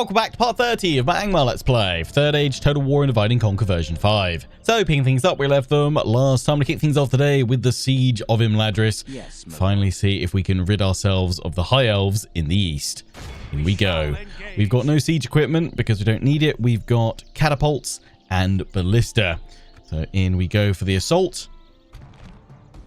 Welcome back to part 30 of my Angmar Let's Play, Third Age Total War and Divide and Conquer version 5. So, picking things up, we left them last time to kick things off today with the Siege of Imladris. Yes, finally see if we can rid ourselves of the High Elves in the east. Here we go. We've got no siege equipment because we don't need it. We've got catapults and ballista. So in we go for the assault.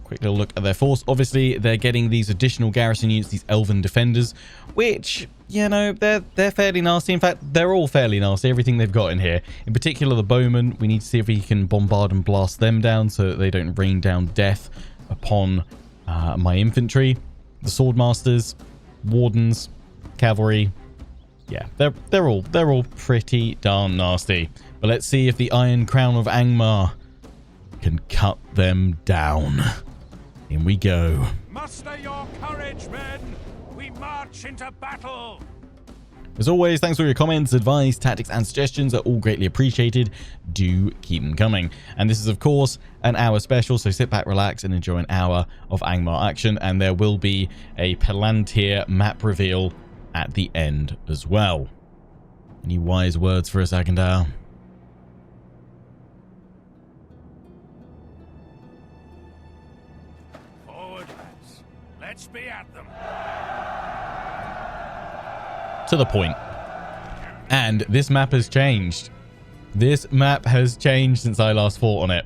Quick little look at their force. Obviously, they're getting these additional garrison units, these elven defenders, which, you know, they're fairly nasty. In fact, they're all fairly nasty, everything they've got in here. In particular, the bowmen. We need to see if we can bombard and blast them down so that they don't rain down death upon my infantry. The swordmasters, wardens, cavalry. Yeah, they're all pretty darn nasty. But let's see if the Iron Crown of Angmar can cut them down. In we go. Muster your courage, men. We march into battle. As always, thanks for your comments, advice, tactics, and suggestions. Are all greatly appreciated. Do keep them coming. And this is, of course, an hour special, so sit back, relax, and enjoy an hour of Angmar action. And there will be a Palantir map reveal at the end as well. Any wise words for us, Agandar? Let's be at them. To the point. And this map has changed. This map has changed since I last fought on it.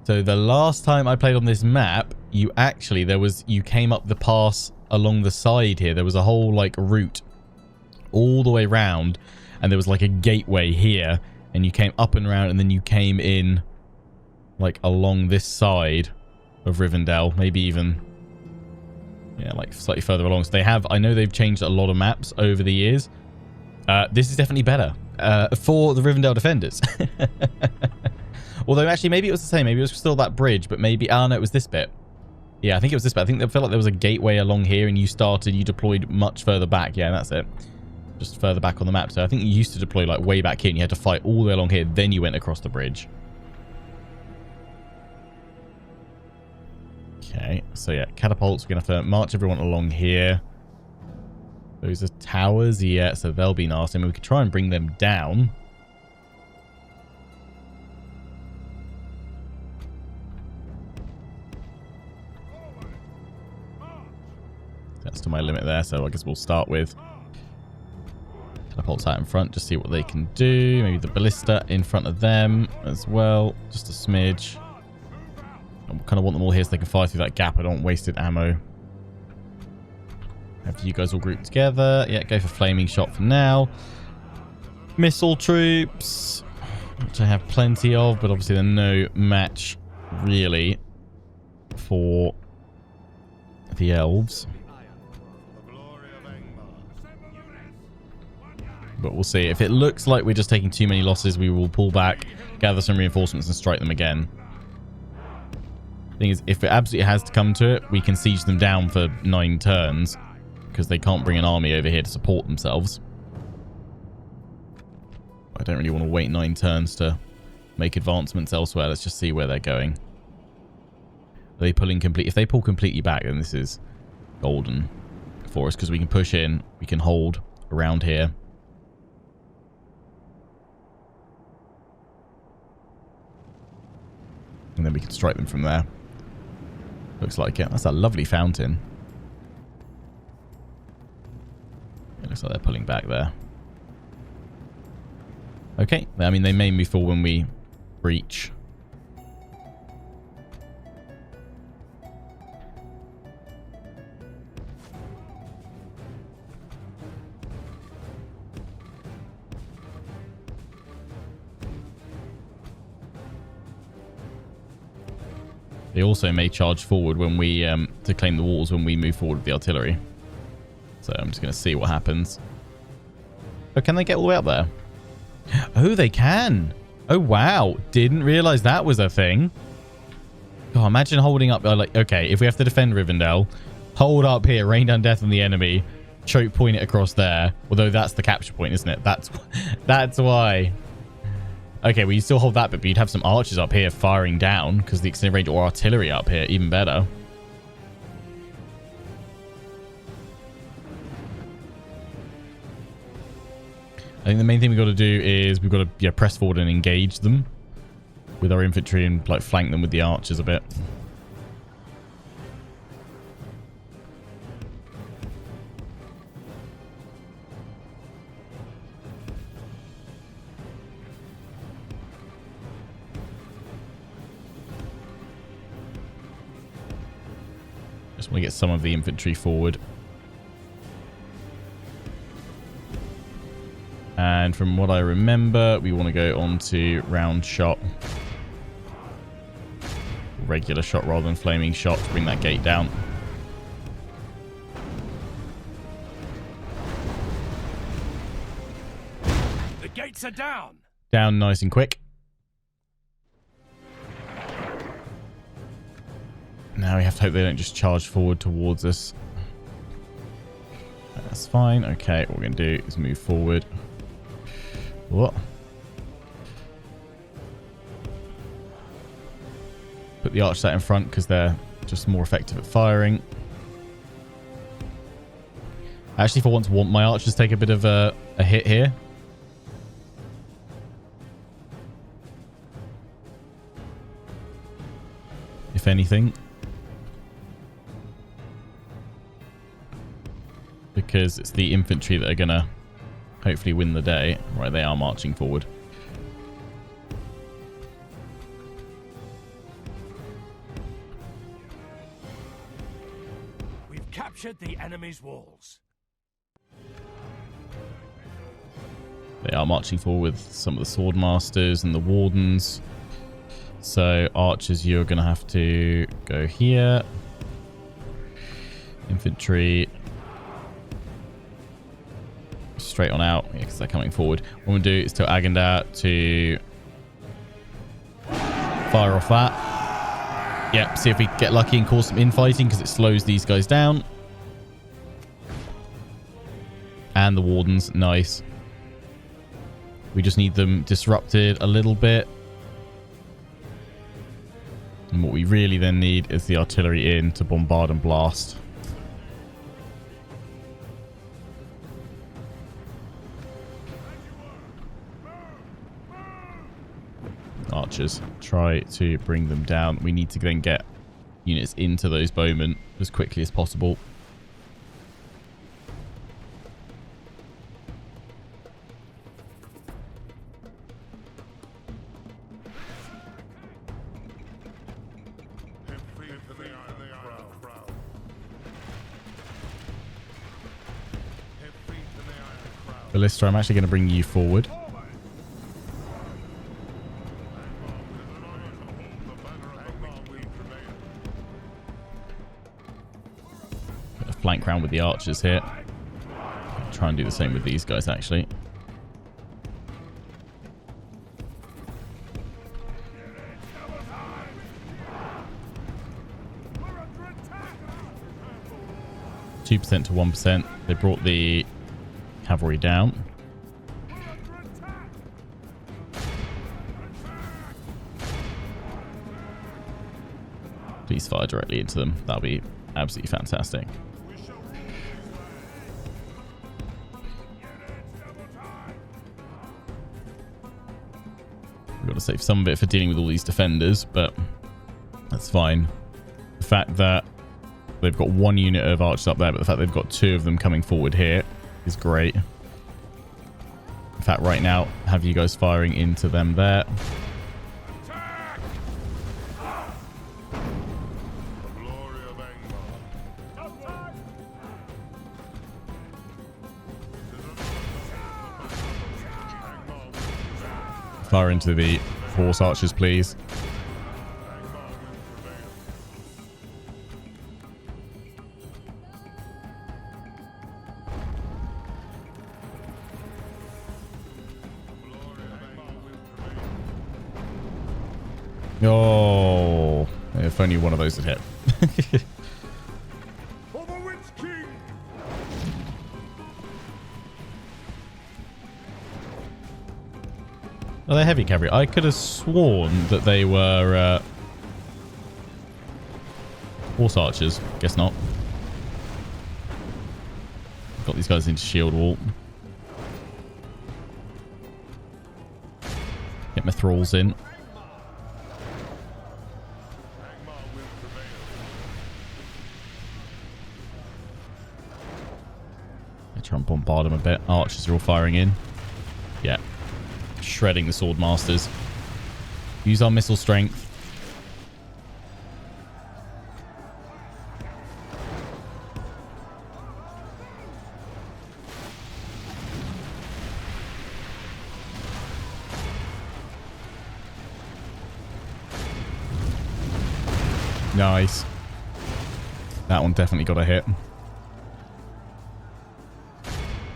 So the last time I played on this map, you came up the pass along the side here. There was a whole like route all the way round, and there was like a gateway here, and you came up and around, and then you came in like along this side of Rivendell, maybe even, yeah, like slightly further along. So I know they've changed a lot of maps over the years. This is definitely better for the Rivendell defenders. Although actually maybe it was the same. Maybe it was still that bridge, but maybe, no, it was this bit. Yeah, I think it was this bit. I think they felt like there was a gateway along here, and you deployed much further back. Yeah, that's it. Just further back on the map. So I think you used to deploy like way back here, and you had to fight all the way along here. Then you went across the bridge. Okay, so yeah, catapults. We're going to have to march everyone along here. Those are towers, yeah, so they'll be nasty. I mean, we could try and bring them down. That's to my limit there, so I guess we'll start with catapults out in front, just see what they can do. Maybe the ballista in front of them as well, just a smidge. I kind of want them all here so they can fire through that gap. I don't want wasted ammo. Have you guys all grouped together? Yeah, go for flaming shot for now. Missile troops, which I have plenty of, but obviously they're no match really for the elves. But we'll see. If it looks like we're just taking too many losses, we will pull back, gather some reinforcements, and strike them again. Thing is, if it absolutely has to come to it, we can siege them down for 9 turns because they can't bring an army over here to support themselves. I don't really want to wait 9 turns to make advancements elsewhere. Let's just see where they're going. Are they pulling complete? If they pull completely back, then this is golden for us because we can push in, we can hold around here. And then we can strike them from there. Looks like it. That's a lovely fountain. It looks like they're pulling back there. Okay. I mean, they may move forward when we breach. They also may charge forward when we to claim the walls when we move forward with the artillery. So I'm just going to see what happens. Oh, can they get all the way up there? Oh, they can. Oh, wow. Didn't realize that was a thing. Oh, imagine holding up. Like, okay, if we have to defend Rivendell, hold up here, rain down death on the enemy, choke point it across there. Although that's the capture point, isn't it? That's why. Okay, well, you still hold that bit, but you'd have some archers up here firing down because the extended range, or artillery up here, even better. I think the main thing we've got to do is we've got to press forward and engage them with our infantry and like flank them with the archers a bit. Just want to get some of the infantry forward. And from what I remember, we want to go on to round shot. Regular shot rather than flaming shot to bring that gate down. The gates are down. Down nice and quick. Now we have to hope they don't just charge forward towards us. That's fine. Okay, what we're going to do is move forward. What? Put the archers out in front because they're just more effective at firing. I actually for once want my archers to take a bit of a hit here. If anything. Because it's the infantry that are going to hopefully win the day. Right, they are marching forward. We've captured the enemy's walls. They are marching forward with some of the sword masters and the wardens. So archers, you're going to have to go here. Infantry straight on out, because they're coming forward. What I'm going to do is tell Agandar to fire off that. Yep, see if we get lucky and cause some infighting, because it slows these guys down. And the wardens, nice. We just need them disrupted a little bit. And what we really then need is the artillery in to bombard and blast. Archers, try to bring them down. We need to then get units into those bowmen as quickly as possible. Ballista, I'm actually going to bring you forward. Flank round with the archers here. Try and do the same with these guys, actually. We're 2% to 1%. They brought the cavalry down. Please fire directly into them. That'll be absolutely fantastic. We've got to save some bit for dealing with all these defenders, but that's fine. The fact that they've got one unit of archers up there, but the fact they've got two of them coming forward here is great. In fact, right now, have you guys firing into them there. Fire into the horse archers, please. Oh, if only one of those had hit. Oh, they're heavy cavalry. I could have sworn that they were horse archers. Guess not. Got these guys into shield wall. my thralls in. I try and bombard them a bit. Archers are all firing in. Yeah. Shredding the sword masters. Use our missile strength. Nice. That one definitely got a hit.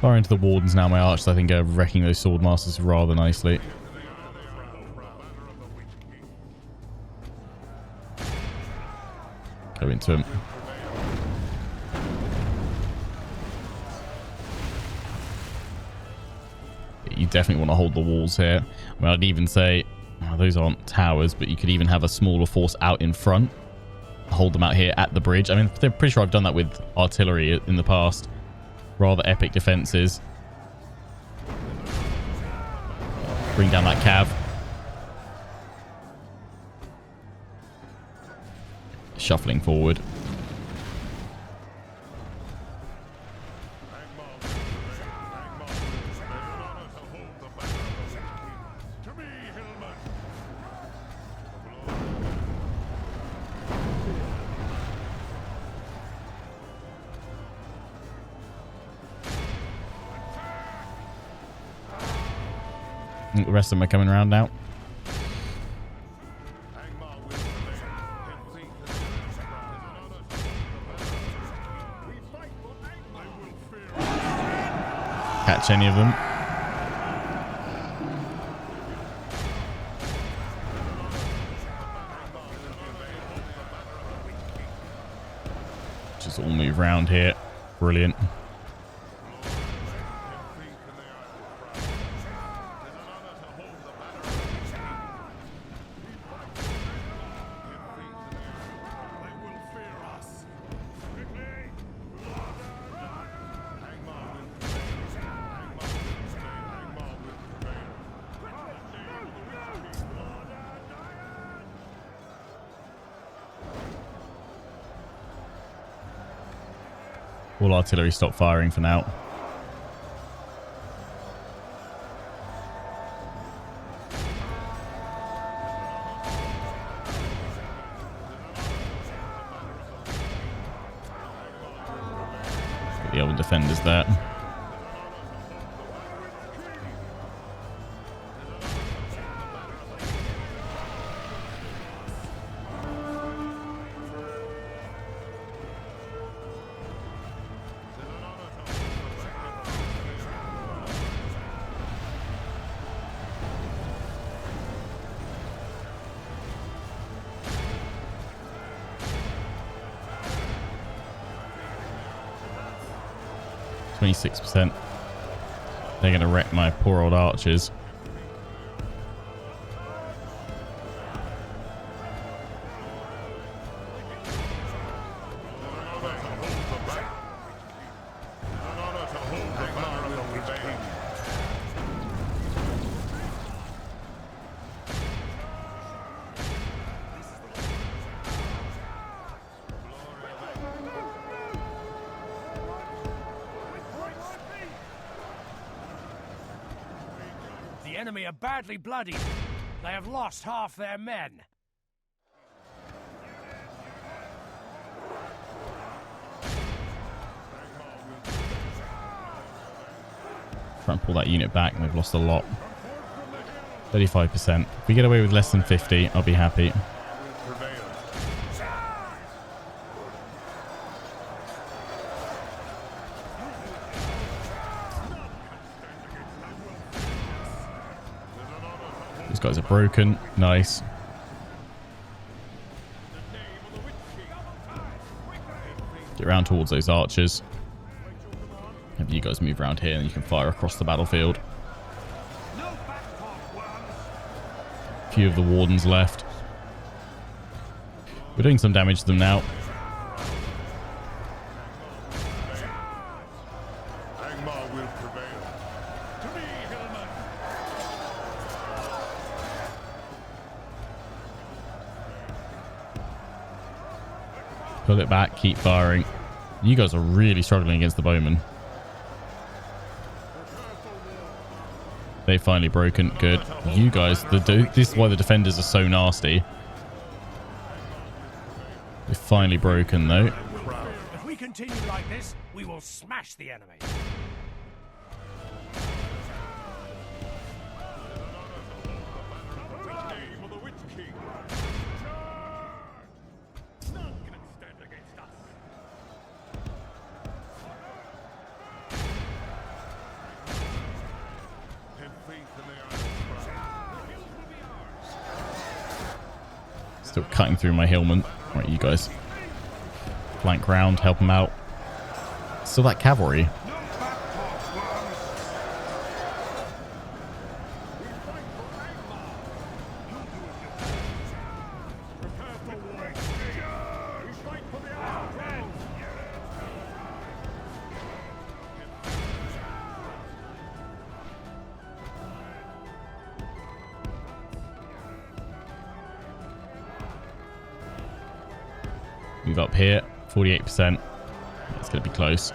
Far into the wardens now. My archers, I think, are wrecking those sword masters rather nicely. Go into him. You definitely want to hold the walls here. I mean, I'd even say, oh, those aren't towers, but you could even have a smaller force out in front. Hold them out here at the bridge. I mean, I'm pretty sure I've done that with artillery in the past. Rather epic defenses. Bring down that cav. Shuffling forward. The rest of them are coming around now. Catch any of them. Just all move around here. Brilliant. All artillery stop firing for now. Got the old defenders there. %. They're going to wreck my poor old archers. The enemy are badly bloodied. They have lost half their men. Try and pull that unit back, and they've lost a lot. 35%. If we get away with less than 50, I'll be happy. These guys are broken. Nice. Get around towards those archers. Have you guys move around here and you can fire across the battlefield. A few of the wardens left. We're doing some damage to them now. Angmar will prevail. To me, Hillman. Pull it back. Keep firing. You guys are really struggling against the bowmen. They've finally broken. Good. You guys, this is why the defenders are so nasty. They've finally broken, though. If we continue like this, we will smash the enemy. Still cutting through my hillman. Right, you guys. Flank round, help them out. Still that cavalry. Move up here, 48%. It's going to be close.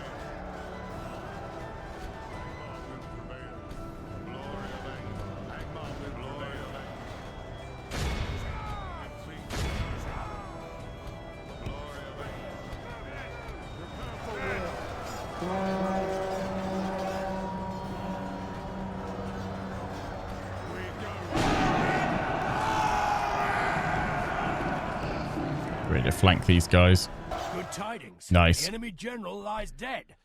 Ready to flank these guys. Good tidings. Nice. The enemy general lies dead.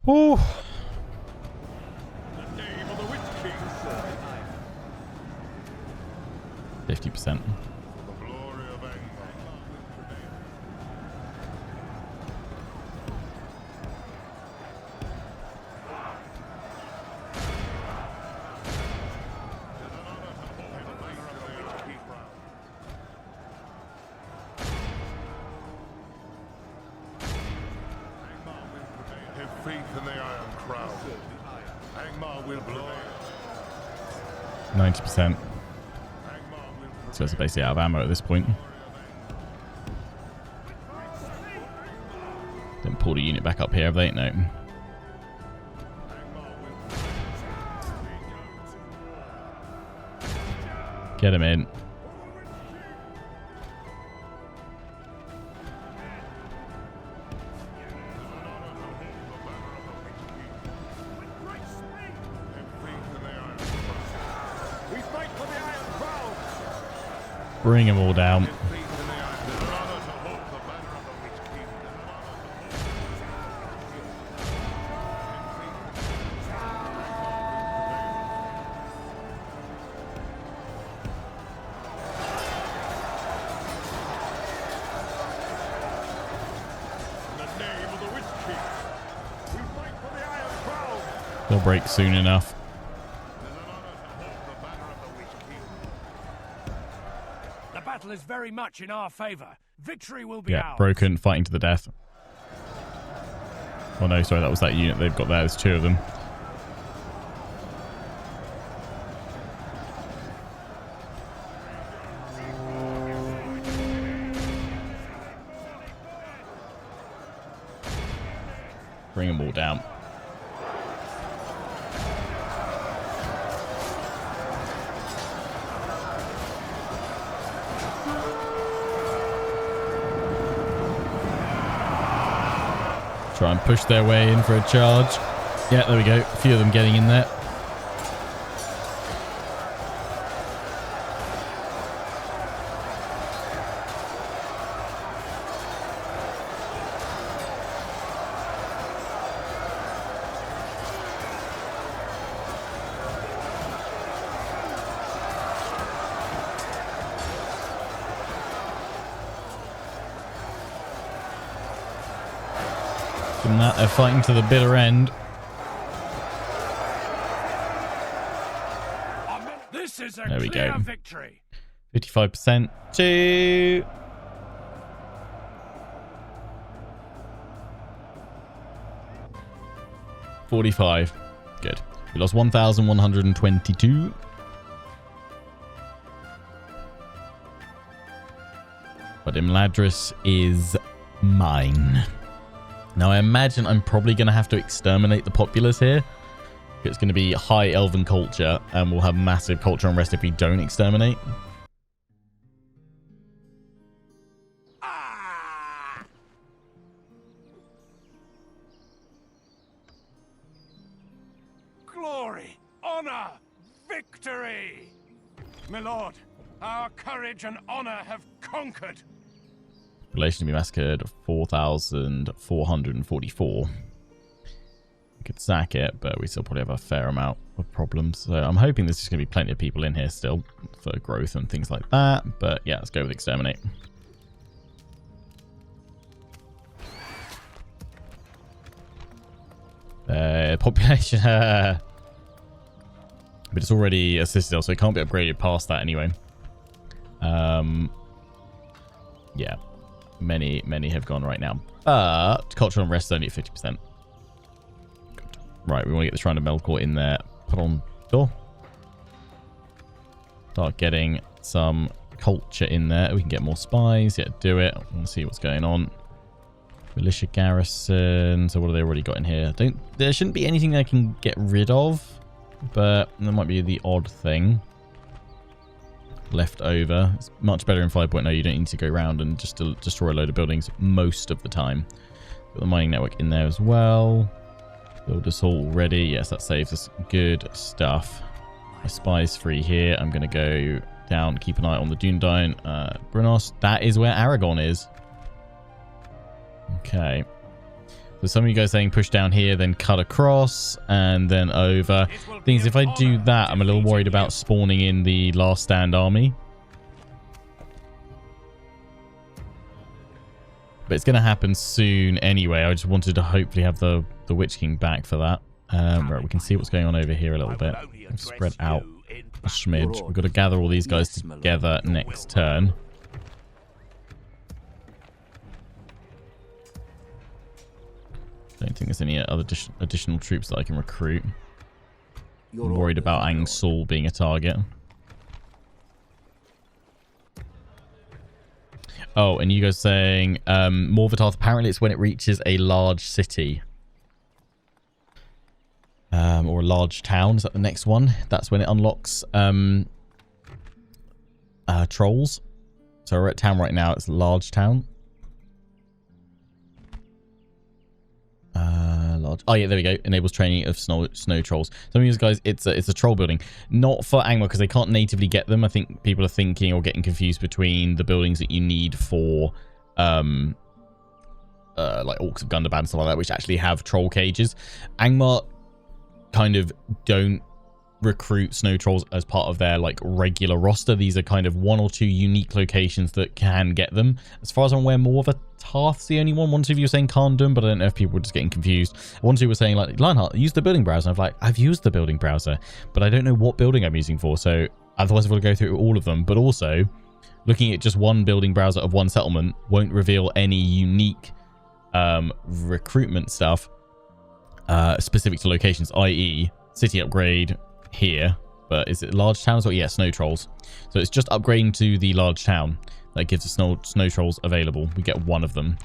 Ooh. 50%. In the Iron Crown. Angmar will blow. 90%. So it's basically out of ammo at this point. Then pull the unit back up here, have they? No. Get him in. Bring them all down. They'll break soon enough. The battle is very much in our favor. Victory will be ours. Broken, fighting to the death. Oh no, sorry, that was that unit they've got there. There's two of them. Bring them all down. Try and push their way in for a charge. Yeah, there we go. A few of them getting in there. From that, they're fighting to the bitter end. This is a There we clear go. victory. 55% to 45. Good. We lost 1,122. But Imladris is mine. Now, I imagine I'm probably going to have to exterminate the populace here. It's going to be high elven culture, and we'll have massive culture unrest if we don't exterminate. Glory, honor, victory! My lord, our courage and honor have conquered. Population to be massacred, 4,444. We could sack it, but we still probably have a fair amount of problems. So I'm hoping there's just going to be plenty of people in here still for growth and things like that. But yeah, let's go with exterminate. Population. But it's already a citadel, so it can't be upgraded past that anyway. Yeah. Many have gone right now. But cultural unrest is only at 50%. Good. Right, we want to get the Shrine of Melkor in there. Pronto. Start getting some culture in there. We can get more spies. Yeah, do it. I want to see what's going on. Militia garrison. So what have they already got in here? There shouldn't be anything I can get rid of, but there might be the odd thing left over. It's much better in 5.0. You don't need to go around and just destroy a load of buildings most of the time. Got the mining network in there as well. Build us all ready. Yes, that saves us good stuff. My spy's free here. I'm going to go down, keep an eye on the Dunedain. Brunos, that is where Aragon is. Okay. So some of you guys saying push down here, then cut across, and then over. Things, if I do that, I'm a little worried about spawning in the Last Stand army. But it's going to happen soon anyway. I just wanted to hopefully have the Witch King back for that. Right, we can see what's going on over here a little bit. Spread out a smidge. We've got to gather all these guys together next turn. Don't think there's any other additional troops that I can recruit. I'm worried about Angsul being a target. Oh, and you guys saying Morvatarth, apparently it's when it reaches a large city. Or a large town. Is that the next one? That's when it unlocks trolls. So we're at town right now. It's a large town. Oh yeah, there we go. Enables training of snow trolls. Some of you guys, it's a troll building, not for Angmar because they can't natively get them. I think people are thinking or getting confused between the buildings that you need for like Orcs of Gundabad and stuff like that, which actually have troll cages. Angmar kind of don't recruit snow trolls as part of their like regular roster. These are kind of one or two unique locations that can get them. As far as I'm aware, Morvatarth's the only one. One or two of you were saying Karndum, but I don't know if people were just getting confused. One or two were saying like, Lionheart, use the building browser. I'm like, I've used the building browser, but I don't know what building I'm using for. So otherwise I've got to go through all of them. But also looking at just one building browser of one settlement won't reveal any unique recruitment stuff specific to locations, i.e. city upgrade here. But is it large towns or yeah, snow trolls? So it's just upgrading to the large town that gives us snow trolls available. We get one of them.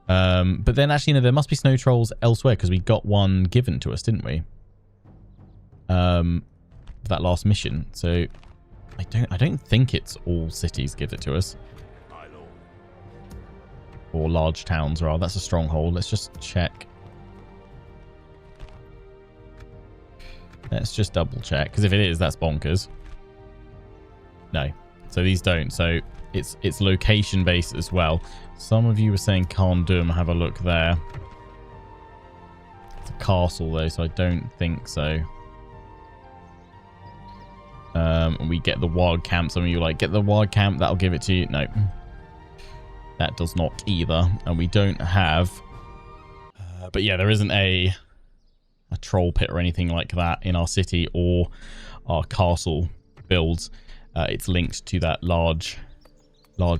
But then actually, no, there must be snow trolls elsewhere because we got one given to us, didn't we? For that last mission. So I don't think it's all cities give it to us. Or large towns, rather. That's a stronghold. Let's just check. Let's just double check, because if it is, that's bonkers. No, so these don't. So it's location based as well. Some of you were saying Karndum. Have a look there. It's a castle though, so I don't think so. And we get the wild camp. Some of you are like, get the wild camp. That'll give it to you. No, that does not either. And we don't have. But yeah, there isn't a troll pit or anything like that in our city or our castle builds. It's linked to that large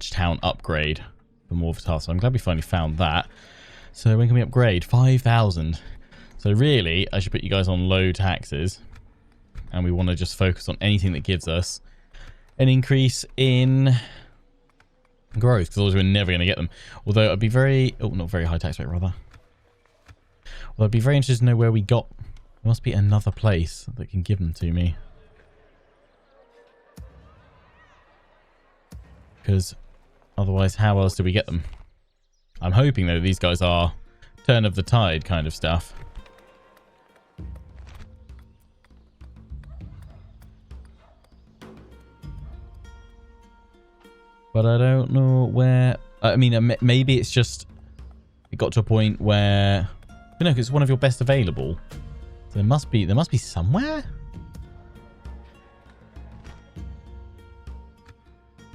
town upgrade for Morvatarth. So I'm glad we finally found that. So when can we upgrade? 5,000. So really, I should put you guys on low taxes. And we want to just focus on anything that gives us an increase in growth, because otherwise we're never going to get them. Although I'd be very... Oh, not very high tax rate, rather. Well, I'd be very interested to know where we got... There must be another place that can give them to me. Because otherwise, how else do we get them? I'm hoping, though, these guys are turn of the tide kind of stuff. But I don't know where... I mean, maybe it's just... It got to a point where... You know, it's one of your best available. So there must be somewhere?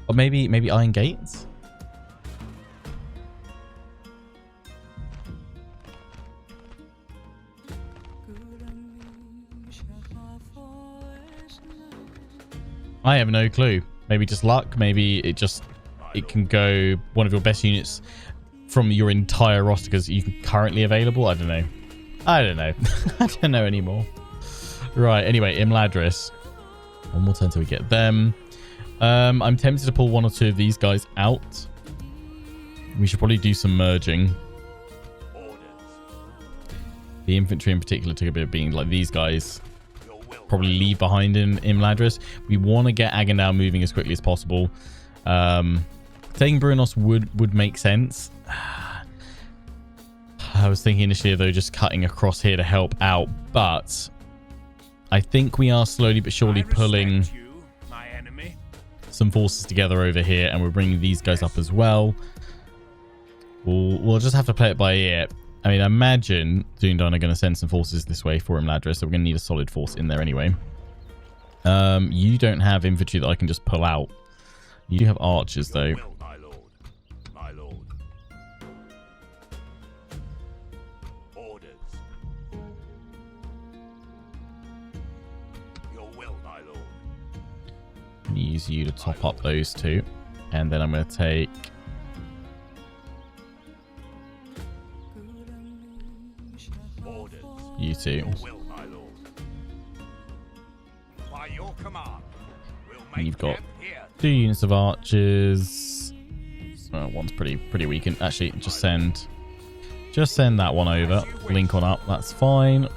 Or maybe Iron Gates? I have no clue. Maybe just luck. Maybe it can go one of your best units from your entire roster because you can currently available. I don't know. I don't know anymore. Right. Anyway, Imladris. One more turn till we get them. I'm tempted to pull one or two of these guys out. We should probably do some merging. The infantry in particular took a bit of being like these guys. Probably leave behind in Imladris. We want to get Agandal moving as quickly as possible. Taking Brunos would make sense. I was thinking initially, though, just cutting across here to help out, but I think we are slowly but surely pulling some forces together over here, and we're bringing these guys up as well. We'll just have to play it by ear. I mean, I imagine Dundon are going to send some forces this way for Imladris, so we're going to need a solid force in there anyway. You don't have infantry that I can just pull out. You do have archers, though. My lord. My lord. Orders. Your will, my lord. I'm going to use you to top up those two. And then I'm going to take... You two. And you've got 2 units of archers. One's pretty weak. And actually, just send that one over. Link on up. That's fine.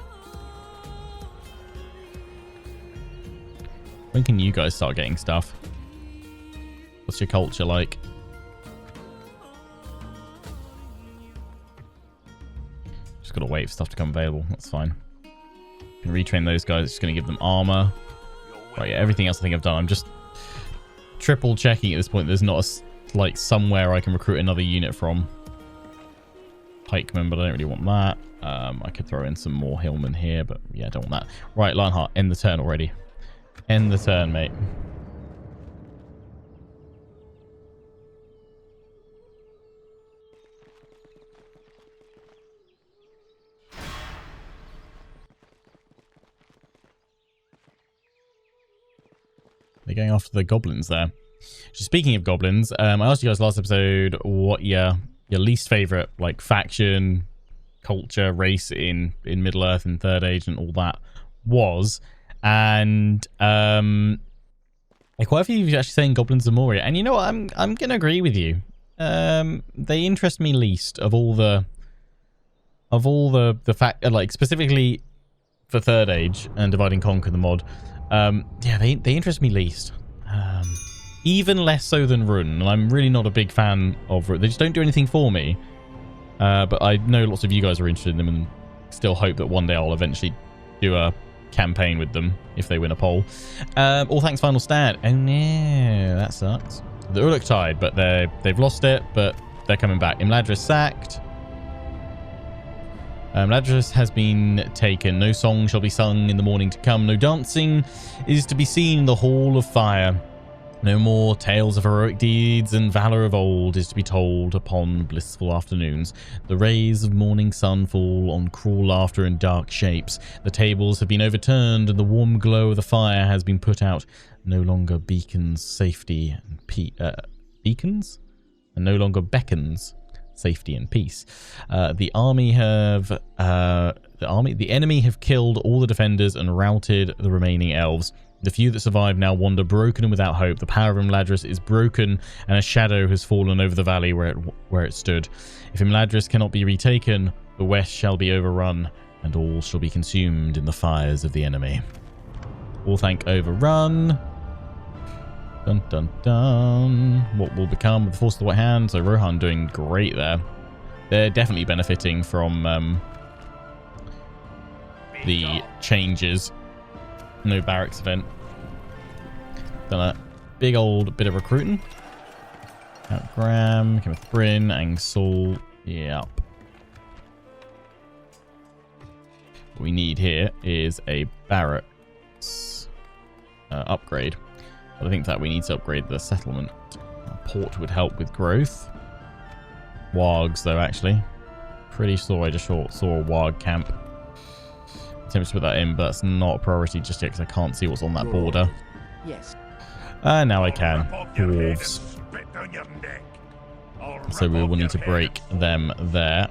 When can you guys start getting stuff? What's your culture like? Just got to wait for stuff to come available. That's fine. Can retrain those guys. It's going to give them armor. Right, yeah, everything else I think I've done. I'm just triple checking at this point. There's not like somewhere I can recruit another unit from. Pikemen, but I don't really want that. I could throw in some more hillmen here, but yeah, I don't want that. Right, Lionheart, end the turn already. End the turn, mate. They're going after the goblins there. Speaking of goblins, I asked you guys last episode what your least favorite like faction, culture, race in Middle Earth and Third Age and all that was, and quite a few of you actually saying goblins are Moria, and you know what? I'm gonna agree with you. They interest me least of all the fact, like specifically for Third Age and Divide and Conquer the mod. Yeah, they interest me least. Even less so than Run, and I'm really not a big fan of Run. They just don't do anything for me. But I know lots of you guys are interested in them and still hope that one day I'll eventually do a campaign with them if they win a poll. All thanks final stand. Oh no, that sucks. The Uruk Tide, but they've lost it, but they're coming back. Imladris sacked. Imladris has been taken. No song shall be sung in the morning to come. No dancing is to be seen in the Hall of Fire. No more tales of heroic deeds and valor of old is to be told upon blissful afternoons. The rays of morning sun fall on cruel laughter and dark shapes. The tables have been overturned and the warm glow of the fire has been put out. No longer beacons safety and beacons? And no longer beckons safety and peace. The enemy have killed all the defenders and routed the remaining elves. The few that survive now wander broken and without hope. The power of Imladris is broken, and a shadow has fallen over the valley where it stood. If Imladris cannot be retaken, the west shall be overrun, and all shall be consumed in the fires of the enemy. Orthanc overrun. Dun dun dun. What will become of the Force of the White Hand? So Rohan doing great there. They're definitely benefiting from the changes. No barracks event. Done a big old bit of recruiting. Count Graham, Kenneth Bryn, Angsul. Yep. What we need here is a barracks upgrade. But I think that we need to upgrade the settlement. A port would help with growth. Wargs, though, actually. Pretty sure I just saw a Warg camp. Attempts to put that in, but that's not a priority just yet because I can't see what's on that border. Yes. Now I can. Dwarves. So we will need to break them there.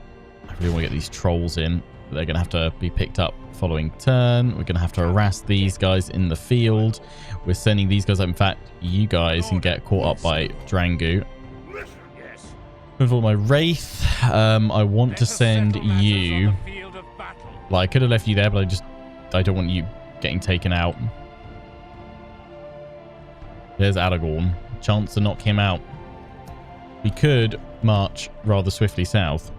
I really want to get these trolls in. They're going to have to be picked up following turn. We're going to have to harass these guys in the field. We're sending these guys up. In fact, you guys can get caught up by Drangu. With all my Wraith, I want to send you... Like, I could have left you there, but I don't want you getting taken out. There's Aragorn. Chance to knock him out. We could march rather swiftly south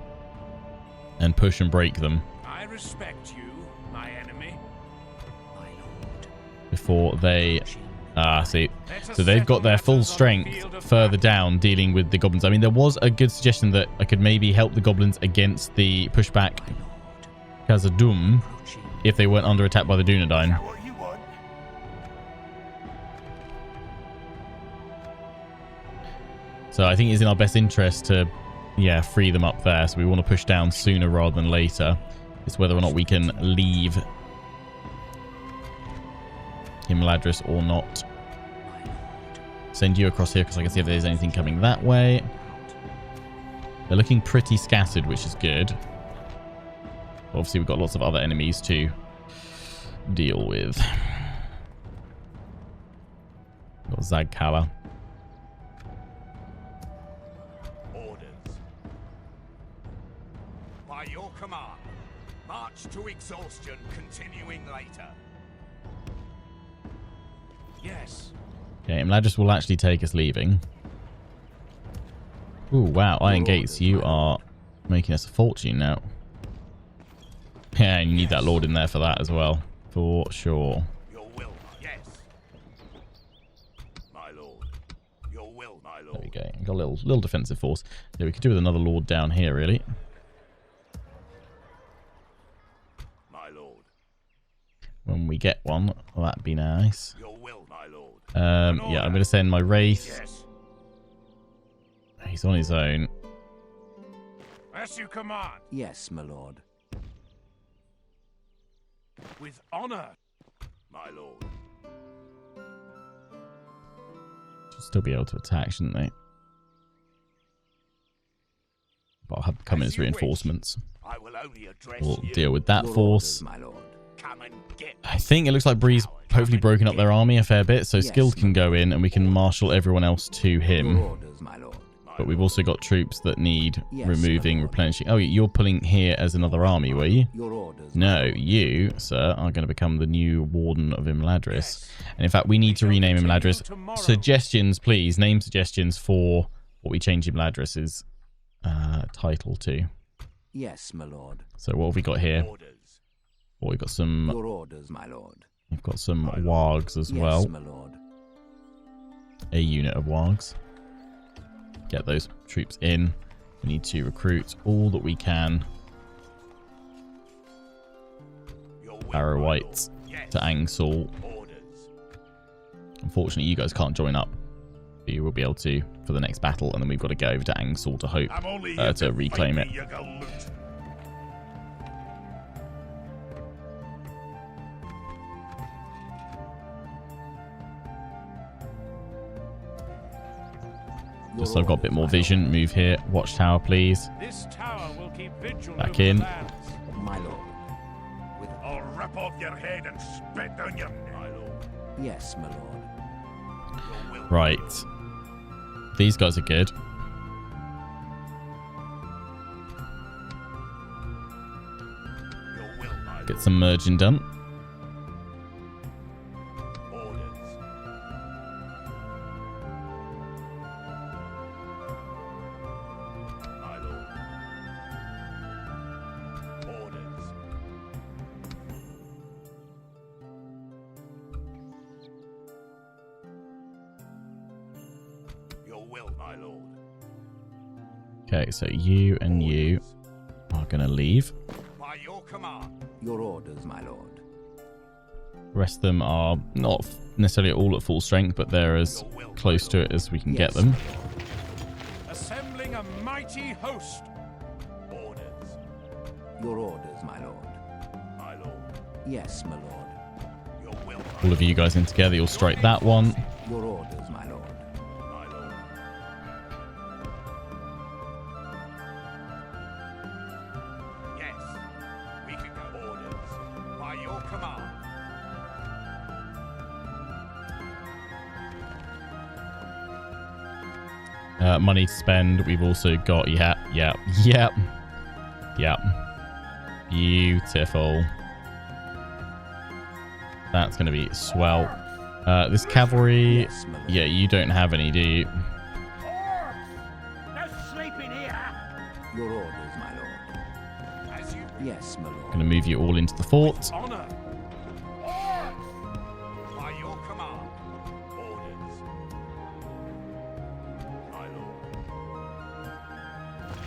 and push and break them. I respect you, my enemy. My lord. Before they... see. So they've got their full strength further down dealing with the goblins. I mean, there was a good suggestion that I could maybe help the goblins against the pushback Khazad-dûm if they weren't under attack by the Dunedain. So I think it's in our best interest to, free them up there. So we want to push down sooner rather than later. It's whether or not we can leave Imladris or not. Send you across here because I can see if there's anything coming that way. They're looking pretty scattered, which is good. Obviously, we've got lots of other enemies to deal with. Got Zagkala. Orders. By your command, march to exhaustion, continuing later. Yes. Okay, Imladris will actually take us leaving. Ooh, wow. Iron Gates, you are making us a fortune now. Yeah, and you need that lord in there for that as well. For sure. Your will, yes. My lord. Your will, my lord. There we go. Got a little defensive force. Yeah, we could do with another lord down here, really. My lord. When we get one, well, that'd be nice. Your will, my lord. Yeah, I'm going to send my Wraith. Yes. He's on his own. As you command. Yes, my lord. With honor, my lord. Should still be able to attack, shouldn't they? But I'll have come in as reinforcements. I will only address We'll you. deal with that Your force. orders, my lord. Come and get I think it looks like Bree's hopefully broken up their army a fair bit, so Yes, Skilled can go in and we can marshal everyone else to Your him. orders, my lord. But we've also got troops that need Yes, removing, my lord. replenishing. Oh, you're pulling here as another army, were you? Your orders. No, you, sir, are going to become the new Warden of Imladris. And in fact, we need to rename Imladris. Suggestions, please. Name suggestions for what we change Imladris's title to. Yes, my lord. So what have we got here? orders. Well, we've got some... Your orders, my lord. We've got some wargs as Yes, well. my lord. A unit of wargs. Get those troops in. We need to recruit all that we can. Your will, Arrow my Whites lord. Yes. to Angsul. Orders. Unfortunately, you guys can't join up. But you will be able to for the next battle, and then we've got to go over to Angsul to hope I'm only to reclaim it. You galoot. Just so I've got a bit more vision. Move here. Watchtower, please. This tower will keep vigil Back over in. the lands. My lord. I'll rip off your head and spit down your neck. My lord. Yes, my lord. Right. These guys are good. Get some merging done. Okay, so you and you are going to leave. By your command. Your orders, my lord. The rest of them are not necessarily all at full strength, but they're as close to it as we can get them. Assembling a mighty host. Orders. Your orders, my lord. My lord. Yes, my lord. Your will. All of you guys in together, you'll strike that one. Your orders, my lord. My lord. Yes. We can go. Orders. By your command. Money to spend. We've also got, yep. Beautiful. That's going to be swell. This cavalry, Yes, my lord. yeah, you don't have any, do you? No sleeping here. Your orders, my lord. As you Yes, my lord. Going to move you all into the fort. honor. By your command. Orders. My lord.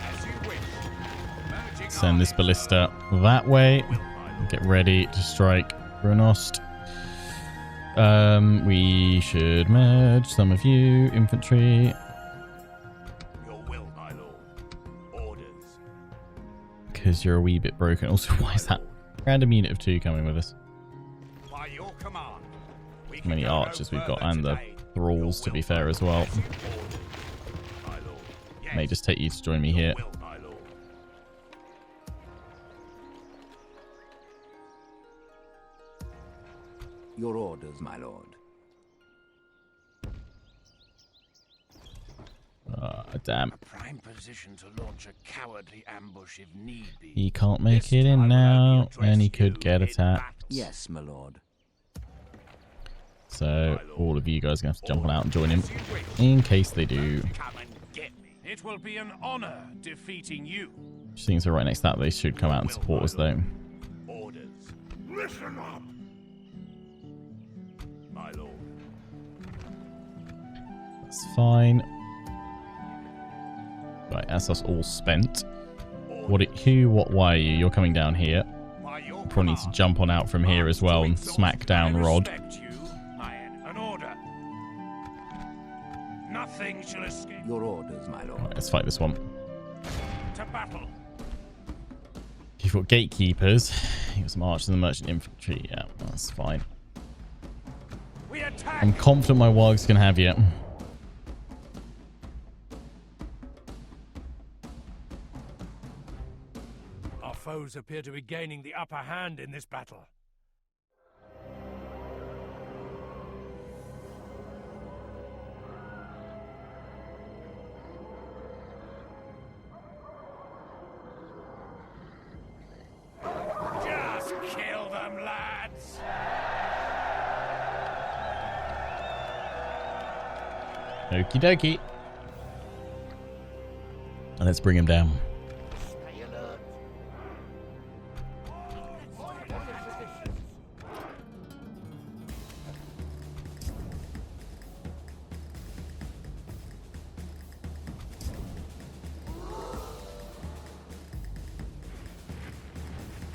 As you wish. Merging Send this armies. ballista that way. Will, my lord. Get ready to strike Brunost. We should merge some of you, infantry, Your will, my lord. Orders. because you're a wee bit broken. Also, why is that random unit of 2 coming with us? By your command. We How can many go no archers we've got, further and the today. thralls, to be fair, as well. As you order. My lord. Yes. May just take you to join me here. Will, my lord. Your orders, my lord. Damn. Prime position to launch a cowardly ambush if need be. He can't make This it in time will now, only address and he you could get in attacked. Yes, my lord. So, all of you guys are going to have to jump on out and join him, As you wish. in case they do. Come and get me. It will be an honor defeating you. Things are right next to that. They should come out and support us, though. Orders. Listen up. My lord. That's fine. Right, that's us all spent. Who, what, why are you? You're coming down here. By your Probably need to command. jump on out from here as well and smack down I Rod. respect you. An order. Nothing shall escape. Your orders, my lord. Right, let's fight this one. To battle. You've got Gatekeepers. You've got some archers and the merchant infantry. Yeah, that's fine. We attack. I'm confident my wargs can have you. Our foes appear to be gaining the upper hand in this battle. Just kill them, lads! Okie dokie. And let's bring him down.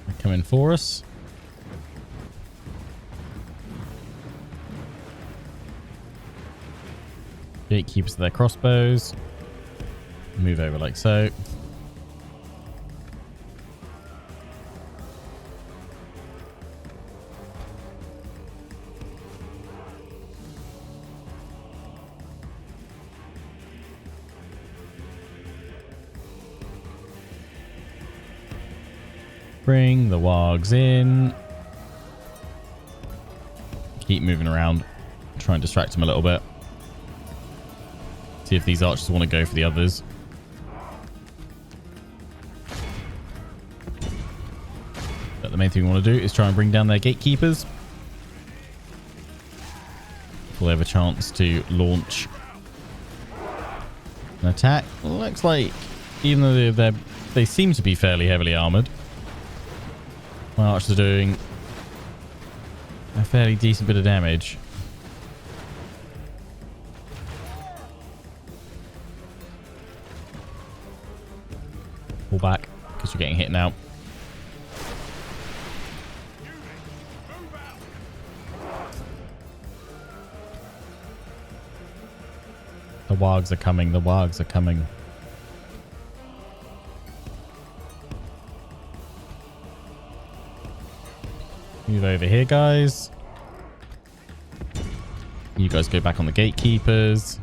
They're coming for us. Gatekeepers to their crossbows. Move over like so. Bring the wargs in. Keep moving around. Try and distract him a little bit. See if these archers want to go for the others. But the main thing we want to do is try and bring down their gatekeepers. Before they have a chance to launch an attack. Looks like, even though they seem to be fairly heavily armored, my archers are doing a fairly decent bit of damage. Pull back, because you're getting hit now. The wargs are coming, the wargs are coming. Move over here, guys. You guys go back on the gatekeepers.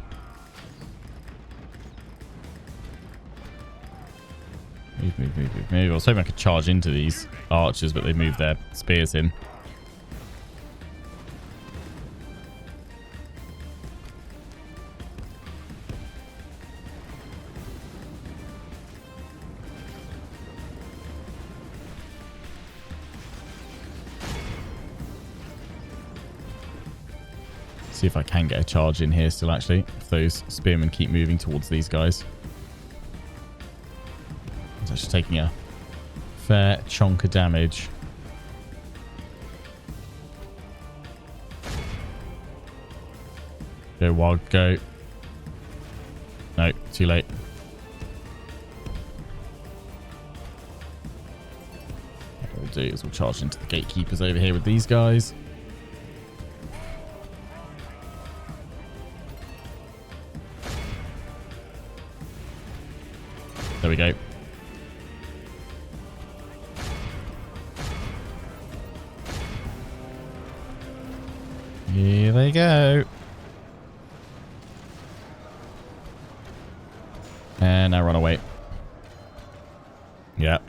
Move. I was hoping I could charge into these archers, but they moved their spears in. See if I can get a charge in here still, actually, if those spearmen keep moving towards these guys. It's actually taking a fair chunk of damage. Go, Wog, go. No, too late. What we'll do is we'll charge into the gatekeepers over here with these guys. There we go. Here they go. And now run away. Yeah.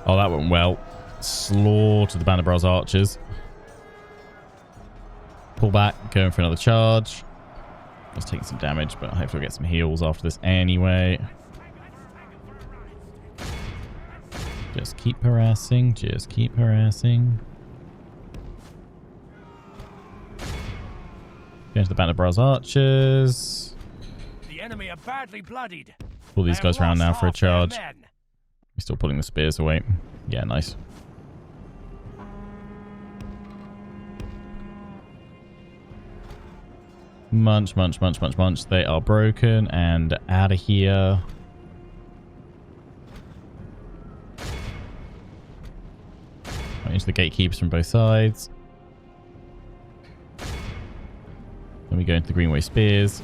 Oh, that went well. Slaughter the Banderbras archers. Pull back, going for another charge. Just taking some damage, but hopefully we'll get some heals after this anyway. Just keep harassing. Just keep harassing. Go into the Banderbras archers. The enemy are badly bloodied. Pull these guys around now for a charge. We're still pulling the spears away. Yeah, nice. Munch, munch, munch, munch, munch. They are broken and out of here. Into the gatekeepers from both sides. Then we go into the Greenway spears.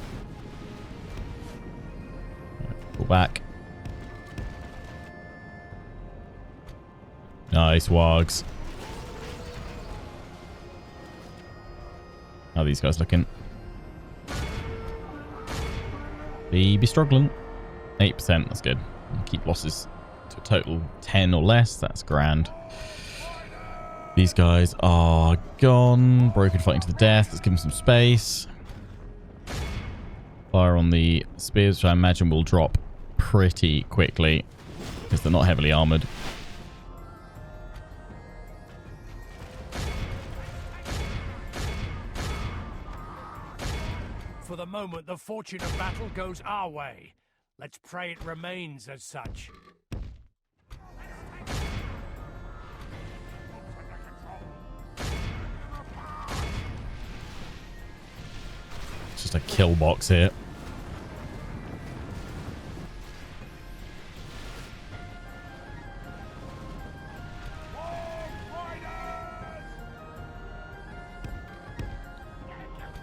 Pull back. Nice wargs. How are these guys looking? They be struggling. 8%, that's good. Keep losses to a total 10 or less. That's grand. These guys are gone. Broken fighting to the death. Let's give them some space. Fire on the spears, which I imagine will drop pretty quickly because they're not heavily armored. For the moment, the fortune of battle goes our way. Let's pray it remains as such. Just a kill box here.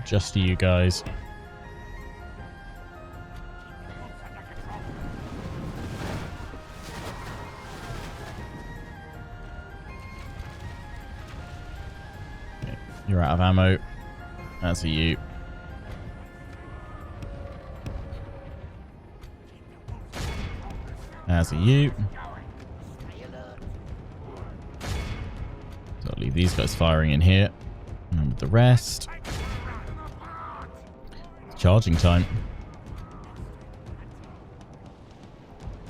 Just you guys. Okay, you're out of ammo. As are you. As are you. So I'll leave these guys firing in here. And we'll the rest. Charging time.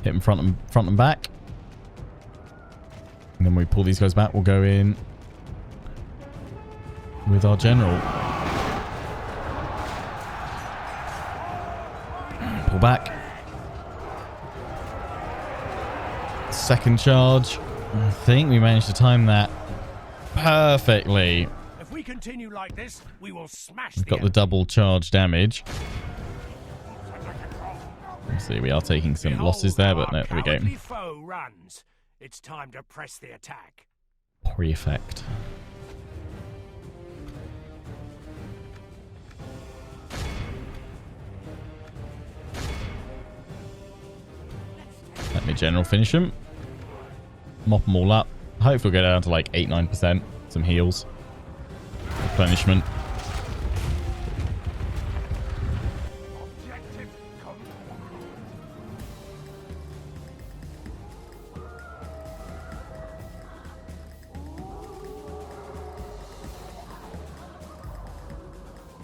Hit them front and back. And then we pull these guys back. We'll go in with our general. Pull back. Second charge. I think we managed to time that perfectly. If we continue like this, we will smash. We've got the double charge damage. See, we are taking some losses there, but no, there we go. Foe runs. It's time to press the attack. Pre-effect. Let me general finish him. Mop them all up. Hopefully we'll go down to like 8-9%. Some heals. Replenishment.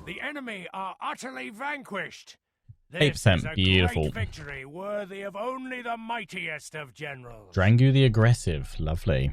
The enemy are utterly vanquished. 8%, beautiful. Great victory worthy of only the mightiest of generals. Drangu the Aggressive, lovely.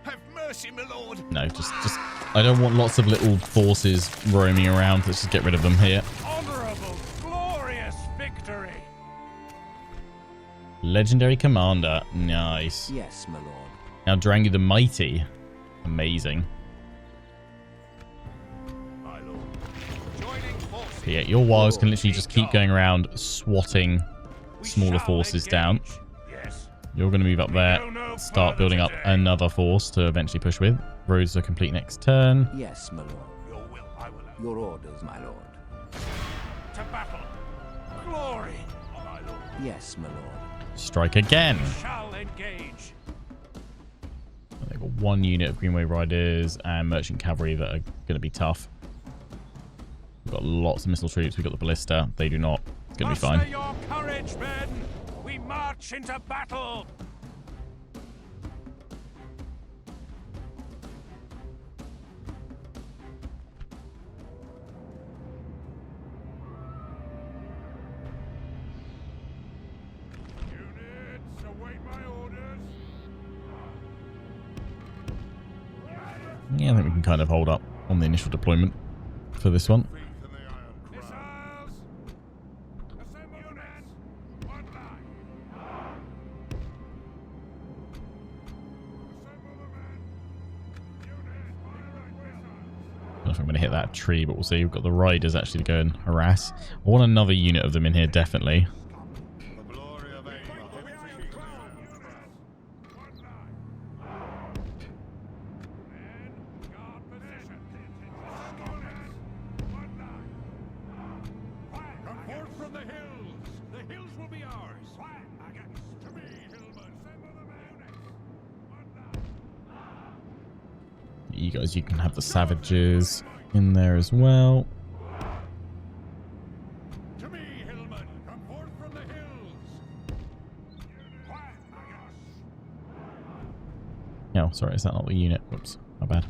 Have mercy, my lord. No, just I don't want lots of little forces roaming around. Let's just get rid of them here. Honorable, glorious victory. Legendary Commander. Nice. Yes, my lord. Now Drangu the Mighty. Amazing. My lord. Joining forces. But yeah, your wiles can literally just keep going around swatting smaller forces down. Yes. You're going to move up there. Start building up another force to eventually push with. Roads are complete next turn. Yes, my lord. Your will, I will have. Your orders, my lord. To battle. Glory, my lord. Yes, my lord. Strike again. Shall engage. They've got one unit of Greenway Riders and Merchant Cavalry that are going to be tough. We've got lots of missile troops. We've got the Ballista. They do not. It's going to be fine. Muster your courage, men. We march into battle. Units, await my orders. Yeah, I think we can kind of hold up on the initial deployment for this one. Missiles. Assemble units. One line. Assemble the men. Units, fire at missiles. I don't know if I'm going to hit that tree, but we'll see. We've got the Riders actually to go and harass. I want another unit of them in here, definitely. The glory of Angmar. One line. Men, guard position. Units, one line. Come forth from the hills. The hills will be ours. To me, Hillman. Assemble the units. One line. You guys, you can have the Savages in there as well. To me, Hillman. Come forth from the hills. Oh, sorry, is that not the unit? Whoops, my bad.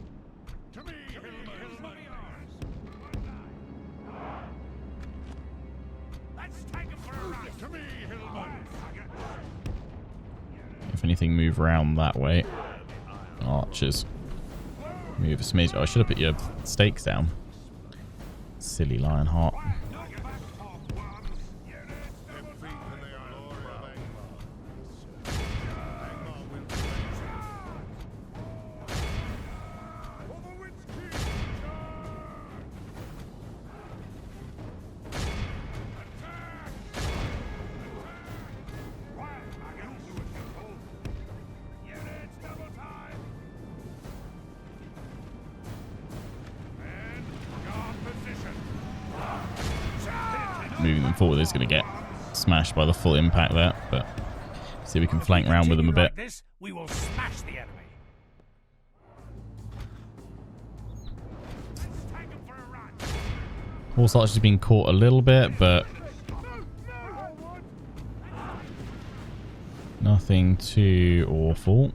To me, Hillman. Let's take him for a ride. To me, Hillman. If anything, move around that way. Archers. Move a smidge. Oh, I should have put your stakes down. Silly Lionheart. Moving them forward is going to get smashed by the full impact there, but See if we can flank round with them a bit. Like this, we will smash the enemy. Let's take them for a run. Horse archer's been caught a little bit, but nothing too awful.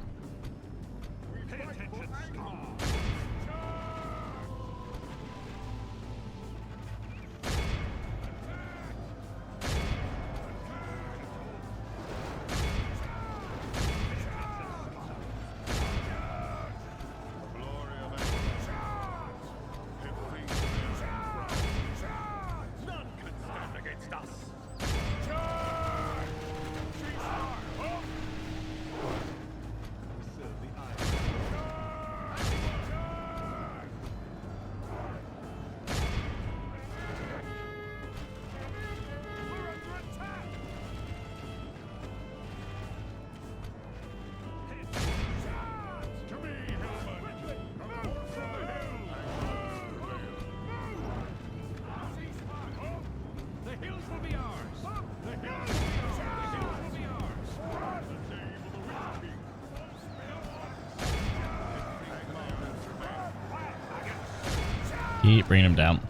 Keep bringing him down.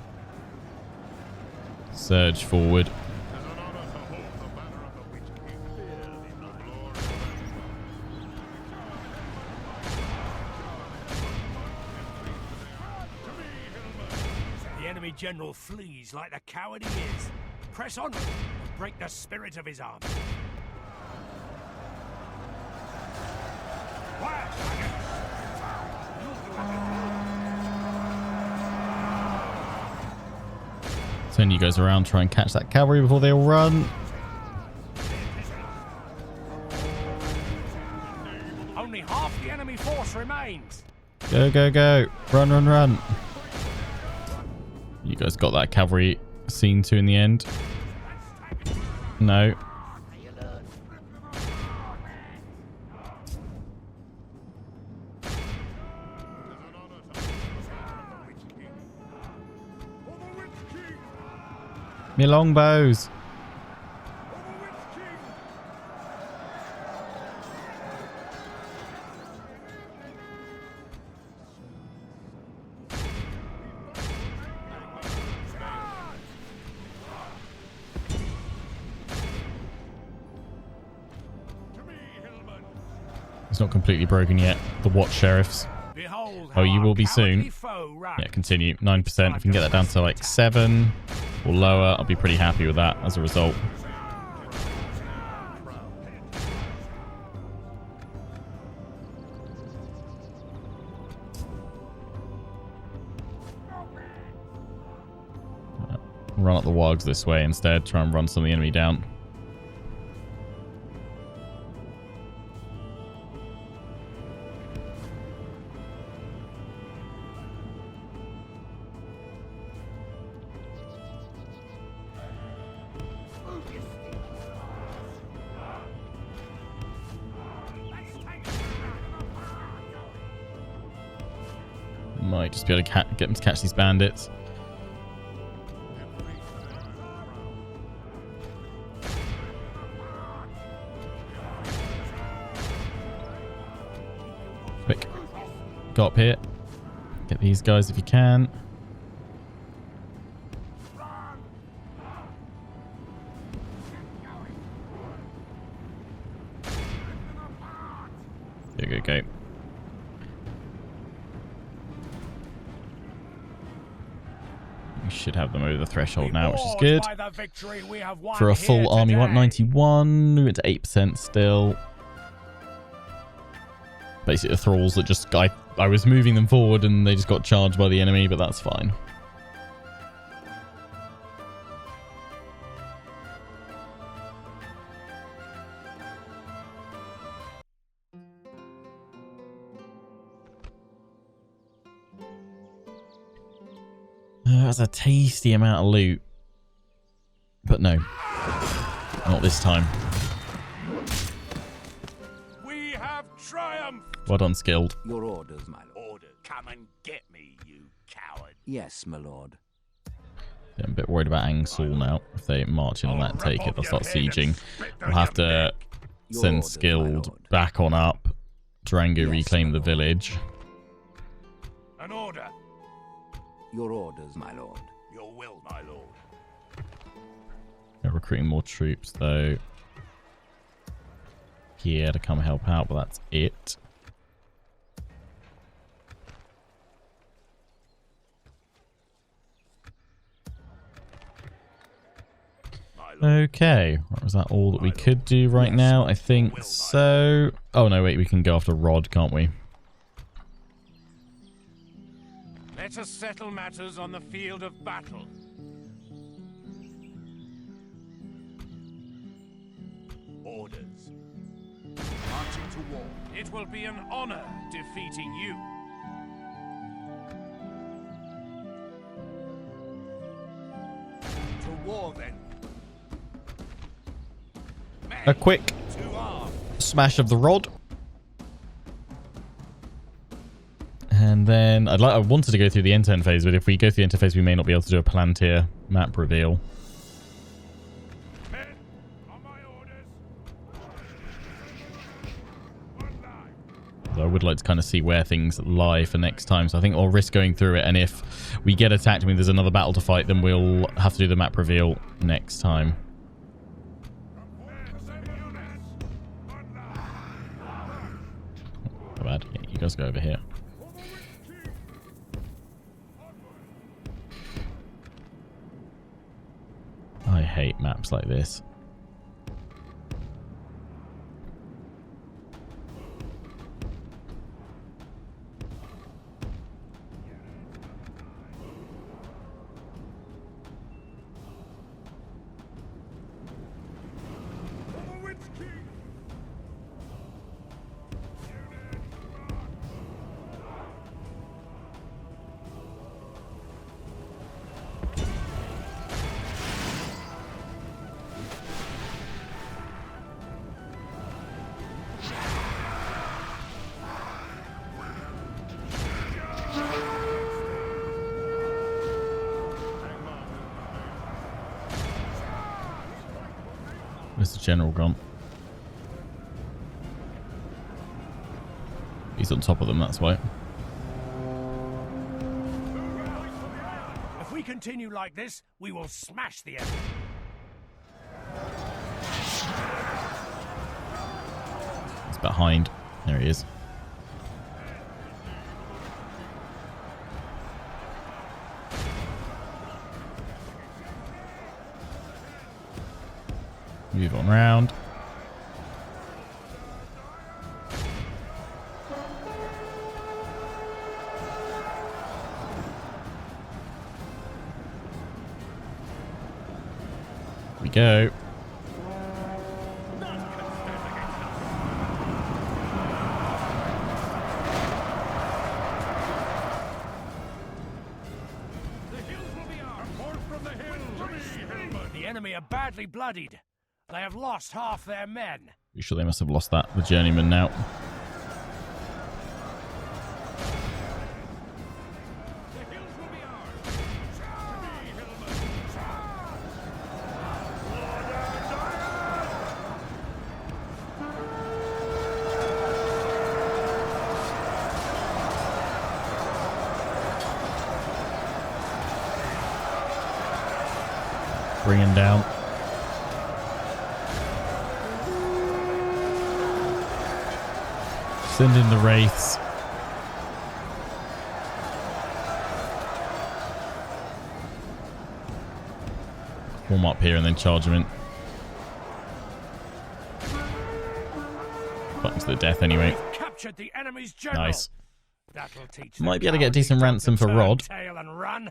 Surge forward. The enemy general flees like the coward he is. Press on and break the spirit of his army. Turn you guys around, try and catch that cavalry before they all run. Only half the enemy force remains. Go, go, go. Run, run, run. You guys got that cavalry seen to in the end? No. Me longbows. It's not completely broken yet. The watch sheriffs. Oh, you will be soon. Yeah, continue. 9%. If we can get that down to like 7 or lower, I'll be pretty happy with that as a result. Run up the wogs this way instead. Try and run some of the enemy down. Might just be able to get them to catch these bandits. Quick. Go up here. Get these guys if you can. Go, go, go. Should have them over the threshold now, which is good. For a full army, 191. We went to 8% still. Basically, the thralls that just... I was moving them forward and they just got charged by the enemy, but that's fine. That's a tasty amount of loot. But no. Not this time. We have triumphed. Well done, Skilled. Your orders, my lord. Order. Come and get me, you coward. Yes, my lord. Yeah, I'm a bit worried about Angsul now. If they march in on that and take it, they'll start sieging. We'll have to send orders, my skilled lord. back on up. Durango Yes, reclaim my the lord. village. An order. Your orders, my lord. Your will, my lord. They're recruiting more troops though. Here to come help out, but that's it. Okay, was that all that we could do right now? I think so. Oh no, wait, we can go after Rod, can't we? Let us settle matters on the field of battle. Orders. Marching to war. It will be an honor defeating you. To war then. A quick To arms. smash of the rod. And then I wanted to go through the end-to-end phase, but if we go through the interface, we may not be able to do a Palantir map reveal. Men, on my orders. One line. So I would like to kind of see where things lie for next time. So I think I'll risk going through it. And if we get attacked, I mean, there's another battle to fight, then we'll have to do the map reveal next time. Not bad. Yeah, you guys go over here. I hate maps like this. Where's the general gone? He's on top of them, that's why. If we continue like this, we will smash the enemy. It's behind. There he is. Move on round. We go. The enemy are badly bloodied. They have lost half their men. Pretty sure they must have lost that. The journeyman now. The hills will be ours. To me, Hillman. Bring him down. Send in the wraiths. Warm up here and then charge them in. Fighting to the death anyway. Captured the enemy's general. Nice. That'll teach Might them be able to get a cowardly decent to ransom for turn Rod. tail and run.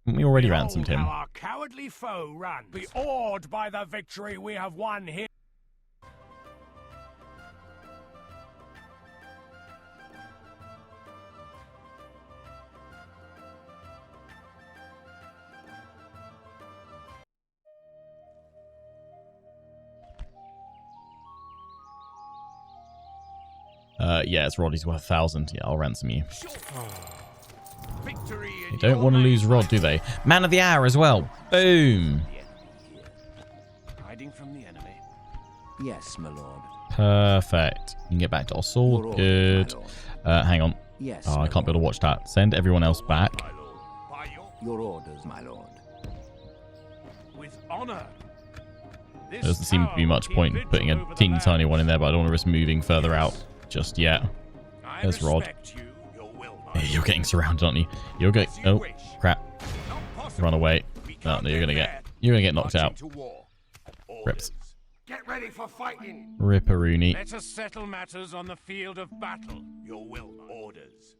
We already Behold ransomed him. how our cowardly foe runs. Be awed by the victory we have won here. Yeah, it's Rod. He's worth 1,000. Yeah, I'll ransom you. Victory in They don't your want to name. lose Rod, do they? Man of the hour as well. Boom. Hiding from the enemy. Yes, my lord. Perfect. You can get back to our sword. Good. Hang on. Yes. Oh, I can't be able to watch that. Send everyone else back. My lord. By Your orders, my lord. with honor. There doesn't seem to be much point in putting a teeny tiny one in there, but I don't want to risk moving further out just yet. There's Rod. You're getting surrounded, aren't you? You're going. Oh, crap. Run away. No, you're gonna get knocked out. Rips. Get ready for fighting. Ripperoonie. Let us settle matters on the field of battle. Your will, orders.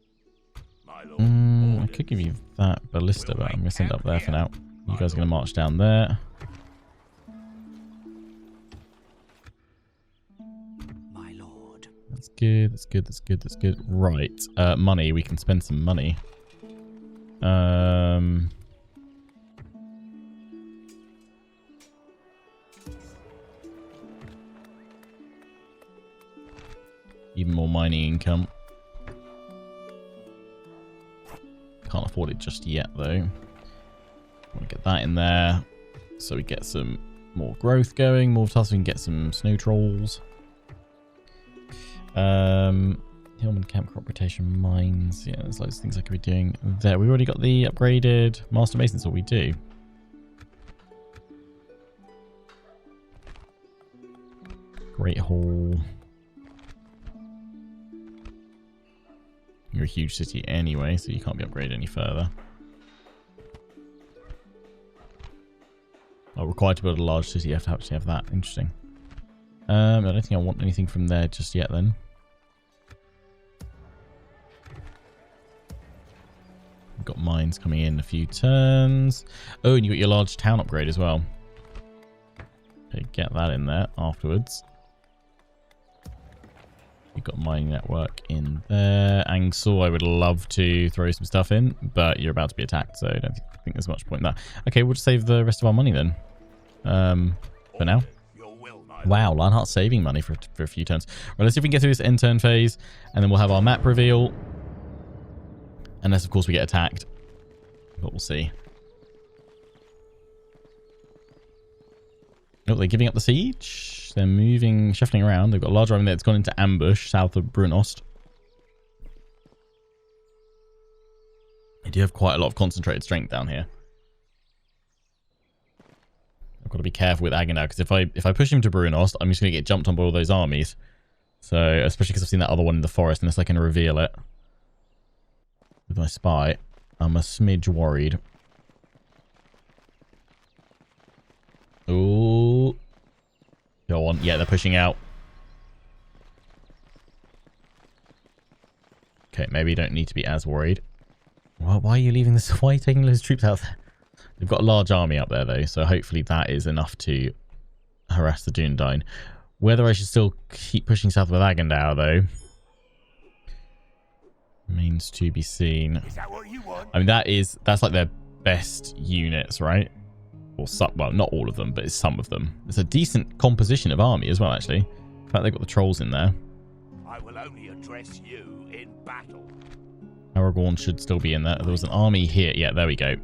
My lord. I could give you that ballista, but I'm gonna send it up there for now. You guys are gonna march down there. My lord. That's good. That's good. That's good. That's good. Right. Money. We can spend some money. Even more mining income. Can't afford it just yet, though. Want to get that in there, so we get some more growth going. More tasks. We can get some snow trolls. Hillman camp crop rotation mines. Yeah, there's loads of things I could be doing there. We already got the upgraded master mason, so we do. Great Hall. You're a huge city anyway, so you can't be upgraded any further. Oh, required to build a large city, you have to actually have that. Interesting. I don't think I want anything from there just yet then. We've got mines coming in a few turns. Oh, and you got your large town upgrade as well. Okay, get that in there afterwards. You've got mining network in there. Angsor, I would love to throw some stuff in, but you're about to be attacked, so I don't think there's much point in that. Okay, we'll just save the rest of our money then. For now. Wow, Lionheart's saving money for a few turns. Right, let's see if we can get through this end turn phase, and then we'll have our map reveal. Unless, of course, we get attacked. But we'll see. Oh, they're giving up the siege. They're moving, shuffling around. They've got a large army there that's gone into ambush south of Brunost. They do have quite a lot of concentrated strength down here. I've got to be careful with Agandau, because if I push him to Brunost, I'm just going to get jumped on by all those armies. So, especially because I've seen that other one in the forest, unless I can reveal it with my spy, I'm a smidge worried. Ooh. Go on. Yeah, they're pushing out. Okay, maybe you don't need to be as worried. Well, why are you leaving this? Why are you taking those troops out there? They've got a large army up there, though, so hopefully that is enough to harass the Dundine. Whether I should still keep pushing south with Agandau, though, remains to be seen. Is that what you want? I mean, that's like their best units, right? Or some, well, not all of them, but it's some of them. It's a decent composition of army as well, actually. In fact, they've got the trolls in there. I will only address you in battle. Aragorn should still be in there. There was an army here. Yeah, there we go.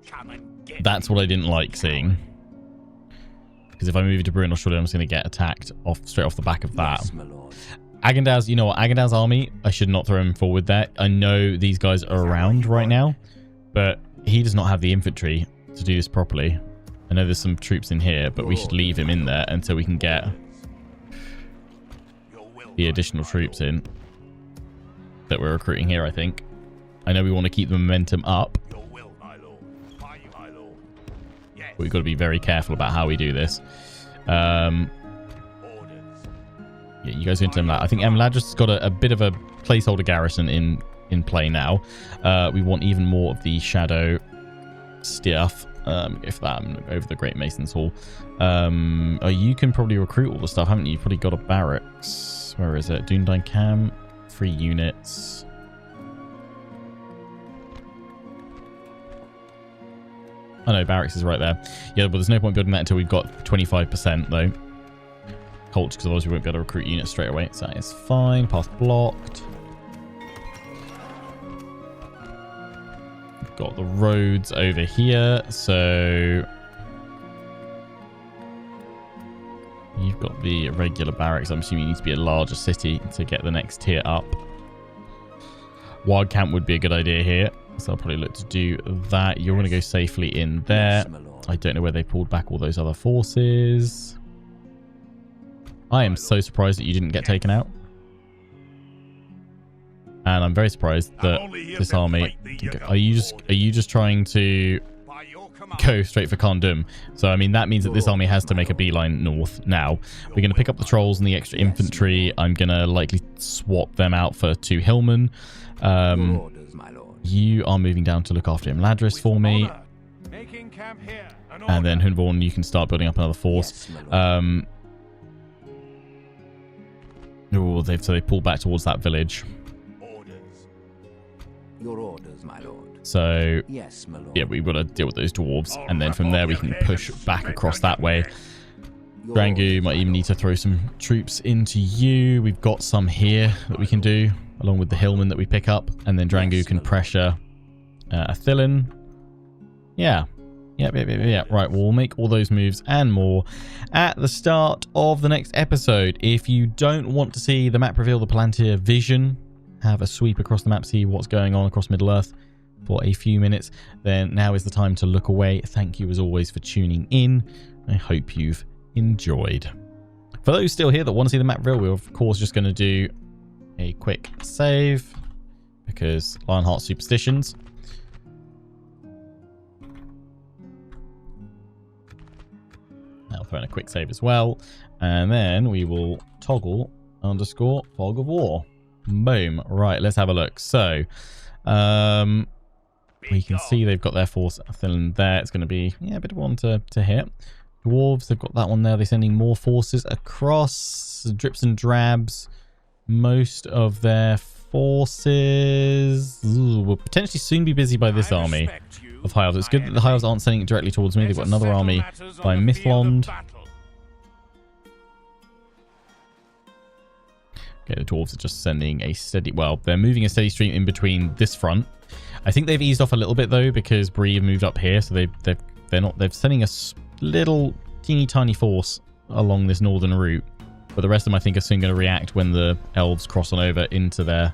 Come and get That's what I didn't like seeing. Because if I move to Bruno, surely I'm just going to get attacked straight off the back of that. Yes, my lord. Agandau's, you know what? Agandau's army, I should not throw him forward there. I know these guys are around right now, but he does not have the infantry to do this properly. I know there's some troops in here, but we should leave him in there until we can get the additional troops in that we're recruiting here, I think. I know we want to keep the momentum up, but we've got to be very careful about how we do this. Yeah, you guys go into Imladris. I think Imladris has got a bit of a placeholder garrison in play now. We want even more of the shadow stuff. If that, I'm gonna go over the Great Mason's Hall. Oh, you can probably recruit all the stuff, haven't you? You've probably got a barracks. Where is it? Dundine Camp. 3 units. Oh no, barracks is right there. Yeah, but there's no point building that until we've got 25% though. Culture, because otherwise we won't be able to recruit units straight away. So that is fine. Path blocked. We've got the roads over here. So you've got the regular barracks. I'm assuming you need to be a larger city to get the next tier up. Wild camp would be a good idea here. So I'll probably look to do that. You're going to go safely in there. I don't know where they pulled back all those other forces. I am so surprised that you didn't get taken out. And I'm very surprised that this army... Are you just trying to go straight for Khandum? So, I mean, that means that this army has to make a beeline north now. We're going to pick up the trolls and the extra infantry. I'm going to likely swap them out for 2 hillmen. You are moving down to look after Imladris for me. And then Hunvorn, you can start building up another force. So they pull back towards that village. Your orders, my lord. So, Yes, my lord. yeah, we've got to deal with those dwarves. And then from there, we can push back across that way. Drangu might even need to throw some troops into you. We've got some here that we can do, along with the hillmen that we pick up. And then Drangu can pressure Athilin. Yeah. Yeah. Right, we'll make all those moves and more at the start of the next episode. If you don't want to see the map reveal the Palantir vision, have a sweep across the map, see what's going on across Middle-earth for a few minutes, then now is the time to look away. Thank you as always for tuning in. I hope you've enjoyed. For those still here that want to see the map reveal, we're of course just going to do a quick save because Lionheart superstitions. I'll throw in a quick save as well, and then we will toggle _ fog of war. Boom. Right, let's have a look. So, we can see they've got their force filling there. It's going to be a bit of one to hit. Dwarves, they've got that one there. They're sending more forces across. Drips and drabs. Most of their forces will potentially soon be busy by this army of High Elves. It's good that the High Elves aren't sending it directly towards me. They've got another army by Mithlond. Okay, the dwarves are just sending a steady... Well, they're moving a steady stream in between this front. I think they've eased off a little bit though because Bree have moved up here, so they're sending a little teeny tiny force along this northern route. But the rest of them I think are soon going to react when the elves cross on over into their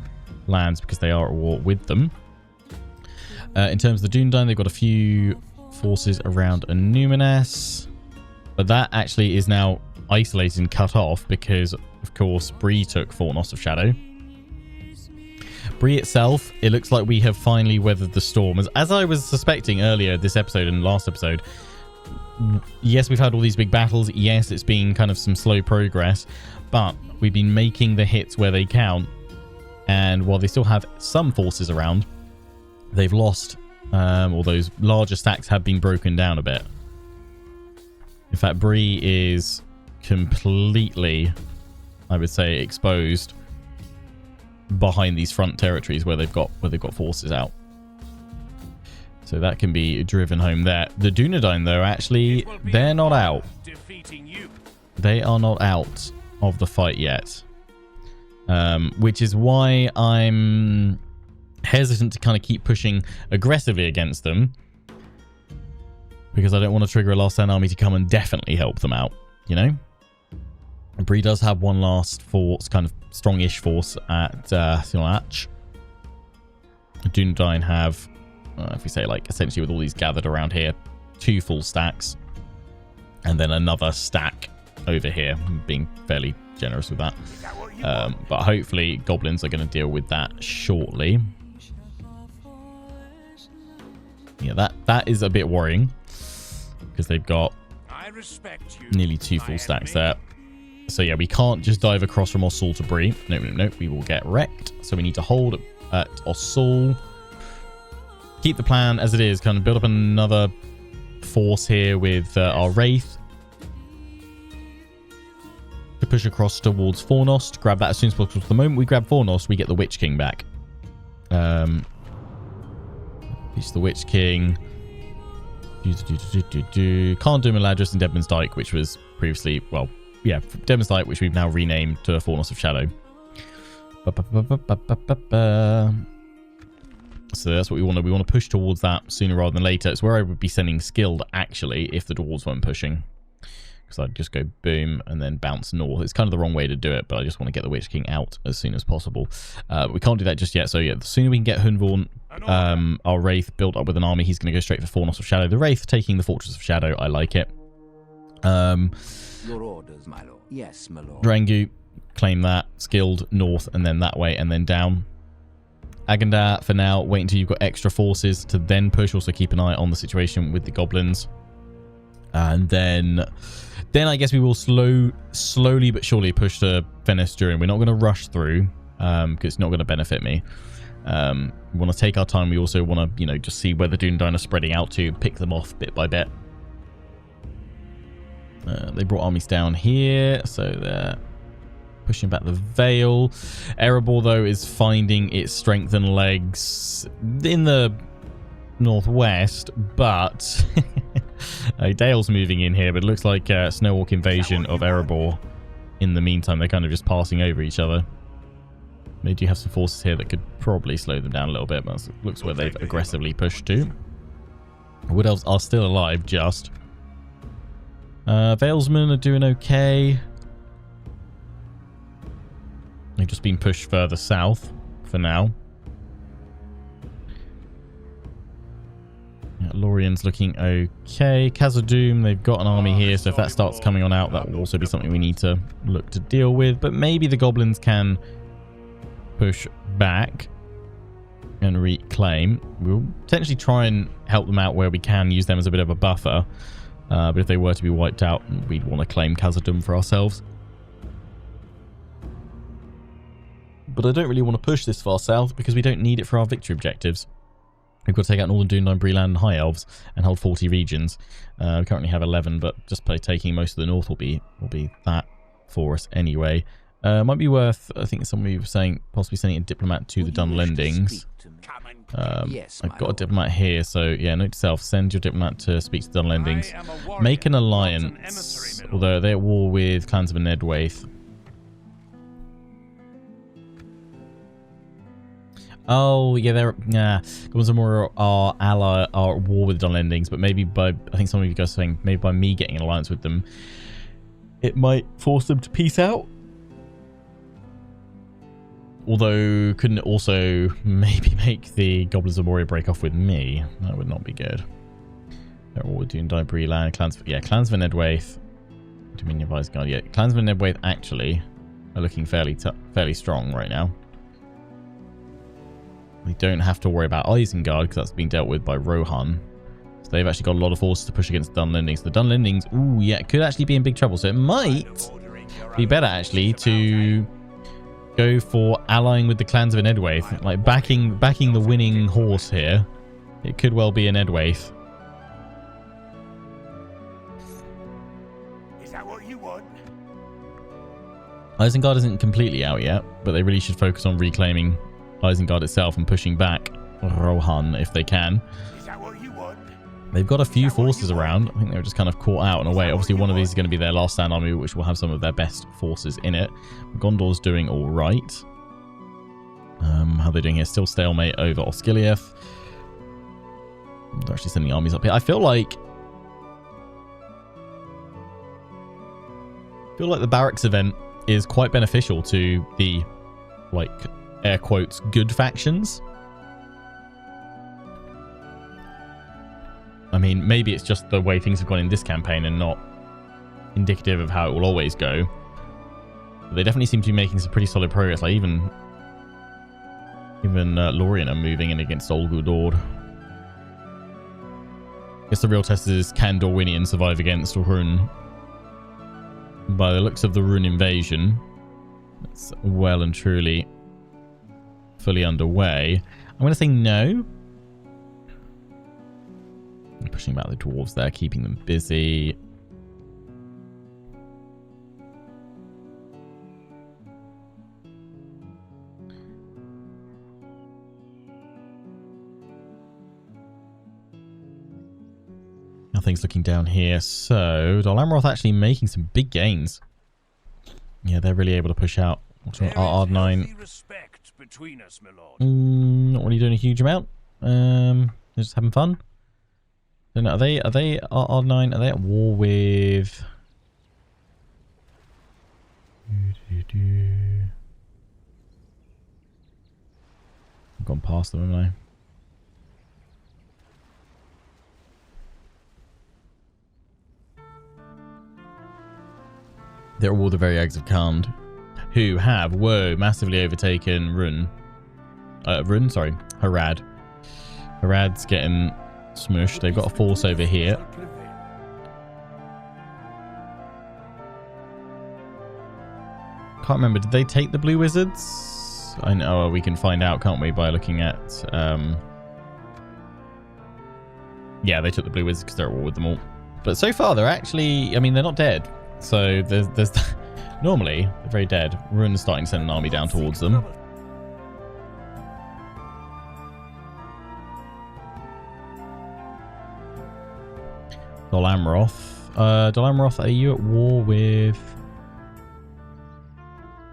lands because they are at war with them. In terms of the Dunedain, they've got a few forces around Numeness, but that actually is now isolated and cut off because, of course, Bree took Fornos of Shadow. Bree itself, it looks like we have finally weathered the storm. As I was suspecting earlier this episode and last episode, yes, we've had all these big battles. Yes, it's been kind of some slow progress, but we've been making the hits where they count. And while they still have some forces around, they've lost, or those larger stacks have been broken down a bit. In fact, Bree is completely, I would say, exposed behind these front territories where they've got forces out. So that can be driven home there. The Dunedain, though, actually, they're not out. They are not out of the fight yet. Which is why I'm hesitant to kind of keep pushing aggressively against them. Because I don't want to trigger a last stand army to come and definitely help them out, you know? Bree does have one last force, kind of strong-ish force at Silach. Dunedain have... if we say, like, essentially with all these gathered around here, 2 full stacks, and then another stack over here, being fairly generous with that. But hopefully goblins are going to deal with that shortly. Yeah, that is a bit worrying, because they've got nearly 2 full stacks there. So yeah, we can't just dive across from Ossul to Bree. No, we will get wrecked. So we need to hold at Ossul. Keep the plan as it is, kind of build up another force here with our Wraith to push across towards Fornos to grab that as soon as possible. The moment we grab Fornos, we get the Witch King back. It's the Witch King. Can't do Imladris and Deadman's Dyke, which was previously, well, yeah, Deadman's Dyke, which we've now renamed to Fornos of Shadow. So that's what we want to. We want to push towards that sooner rather than later. It's where I would be sending skilled, actually, if the dwarves weren't pushing. because I'd just go boom and then bounce north. It's kind of the wrong way to do it, but I just want to get the Witch King out as soon as possible. We can't do that just yet, so yeah, the sooner we can get Hunvorn, our Wraith, built up with an army, he's going to go straight for Fornos of Shadow. The Wraith taking the Fortress of Shadow, I like it. Your orders, my lord. Yes, my lord. Drangu, claim that, skilled north, and then that way, and then down. Agandar, for now, wait until you've got extra forces to then push. Also keep an eye on the situation with the goblins. And then I guess we will slowly but surely push to Venice during. We're not going to rush through, because it's not going to benefit me. We want to take our time. We also want to, you know, just see where the Dúnedain are spreading out to, pick them off bit by bit. They brought armies down here, so they're pushing back the Vale. Erebor, though, is finding its strength and legs in the northwest, but Dale's moving in here, but it looks like Snowwalk invasion of Erebor. In the meantime, they're kind of just passing over each other. They do have some forces here that could probably slow them down a little bit, but it looks where they've aggressively pushed to. Wood Elves are still alive, just. Valesmen are doing okay. They've just been pushed further south for now. Yeah, Lorien's looking okay. Khazad-dûm, they've got an army here, so if that starts coming on out, that will also be something we need to look to deal with. But maybe the goblins can push back and reclaim. We'll potentially try and help them out where we can, use them as a bit of a buffer. But if they were to be wiped out, we'd want to claim Khazad-dûm for ourselves. But I don't really want to push this far south because we don't need it for our victory objectives. We've got to take out Northern Dúnedain, Breland, and High Elves and hold 40 regions. We currently have 11, but just by taking most of the north will be that for us anyway. Might be worth, I think somebody was saying, possibly sending a diplomat to the Dunlendings. Yes, I've got a diplomat here, so yeah, note to self, send your diplomat to speak to the Dunlendings. Make an alliance, although they're at war with clans of Nedwaith. Oh, yeah, they're... Nah, Goblins of Moria are at war with the Dunlendings, but maybe by... I think some of you guys are saying, maybe by me getting an alliance with them, it might force them to peace out. Although, couldn't it also maybe make the Goblins of Moria break off with me? That would not be good. They're all doing Breland, clans... Yeah, clans of Nedwaith. Dominion of Isengard. Yeah, clans of Nedwaith actually are looking fairly strong right now. We don't have to worry about Isengard because that's being dealt with by Rohan. So they've actually got a lot of forces to push against the Dunlendings. The Dunlendings, ooh, yeah, could actually be in big trouble. So it might be better actually to go for allying with the clans of an Nedwaith, like backing the winning horse here. It could well be an Nedwaith. Is that what you want? Isengard isn't completely out yet, but they really should focus on reclaiming Isengard itself and pushing back Rohan if they can. Is that what you want? They've got a few forces around. I think they were just kind of caught out in a way. Obviously, one of these is going to be their last stand army, which will have some of their best forces in it. Gondor's doing all right. How are they doing here? Still stalemate over Osgiliath. They're actually sending armies up here. I feel like the barracks event is quite beneficial to the, like, air quotes, good factions. I mean, maybe it's just the way things have gone in this campaign and not indicative of how it will always go. But they definitely seem to be making some pretty solid progress. Like even Lorien are moving in against Ol Gudord. I guess the real test is, can Dorwinian survive against Rhûn? By the looks of the Rhûn invasion, it's well and truly fully underway. I'm going to say no. I'm pushing back the dwarves there, keeping them busy. Nothing's looking down here. So, Dol Amroth actually making some big gains. Yeah, they're really able to push out. R9. Between us, my lord. Not really doing a huge amount. They're just having fun. Then are they R9? Are they at war with I've gone past them, haven't I? They're all the very eggs of Khand, who have, massively overtaken Harad. Harad's getting smushed. They've got a force over here. Can't remember, did they take the blue wizards? I know, we can find out, can't we, by looking at... Yeah, they took the blue wizards because they're at war with them all. But so far, they're actually... I mean, they're not dead. So there's normally they're very dead. Rune's starting to send an army down towards them. Dol Amroth. Dol Amroth, are you at war with...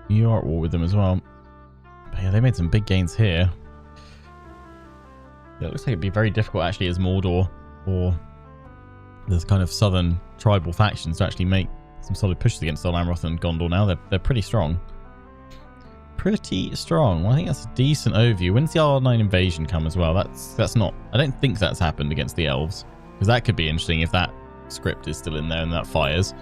You are at war with them as well. But yeah, they made some big gains here. Yeah, it looks like it'd be very difficult actually as Mordor or there's kind of southern tribal factions to actually make some solid pushes against Dol Amroth and Gondor now. They're pretty strong. Pretty strong. Well, I think that's a decent overview. When's the R9 invasion come as well? That's not... I don't think that's happened against the elves. Because that could be interesting if that script is still in there and that fires.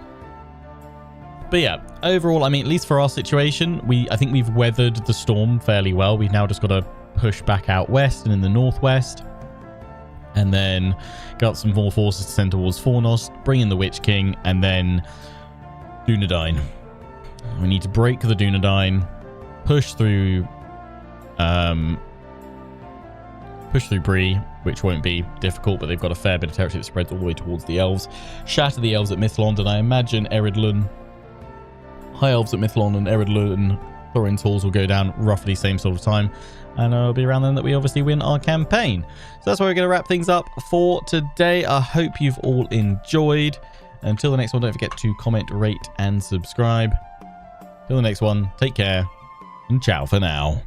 But yeah, overall, I mean, at least for our situation, I think we've weathered the storm fairly well. We've now just got to push back out west and in the northwest. And then get up some more forces to send towards Fornost, bring in the Witch King, and then Dunedain. We need to break the Dunedain, push through Bree, which won't be difficult, but they've got a fair bit of territory that spreads all the way towards the elves. Shatter the elves at Mithlond, and I imagine Eredlun, High Elves at Mithlond and Eredlun, Thorin's Halls will go down roughly same sort of time, and it'll be around then that we obviously win our campaign. So that's where we're going to wrap things up for today. I hope you've all enjoyed. Until the next one, don't forget to comment, rate, and subscribe. Till the next one, take care, and ciao for now.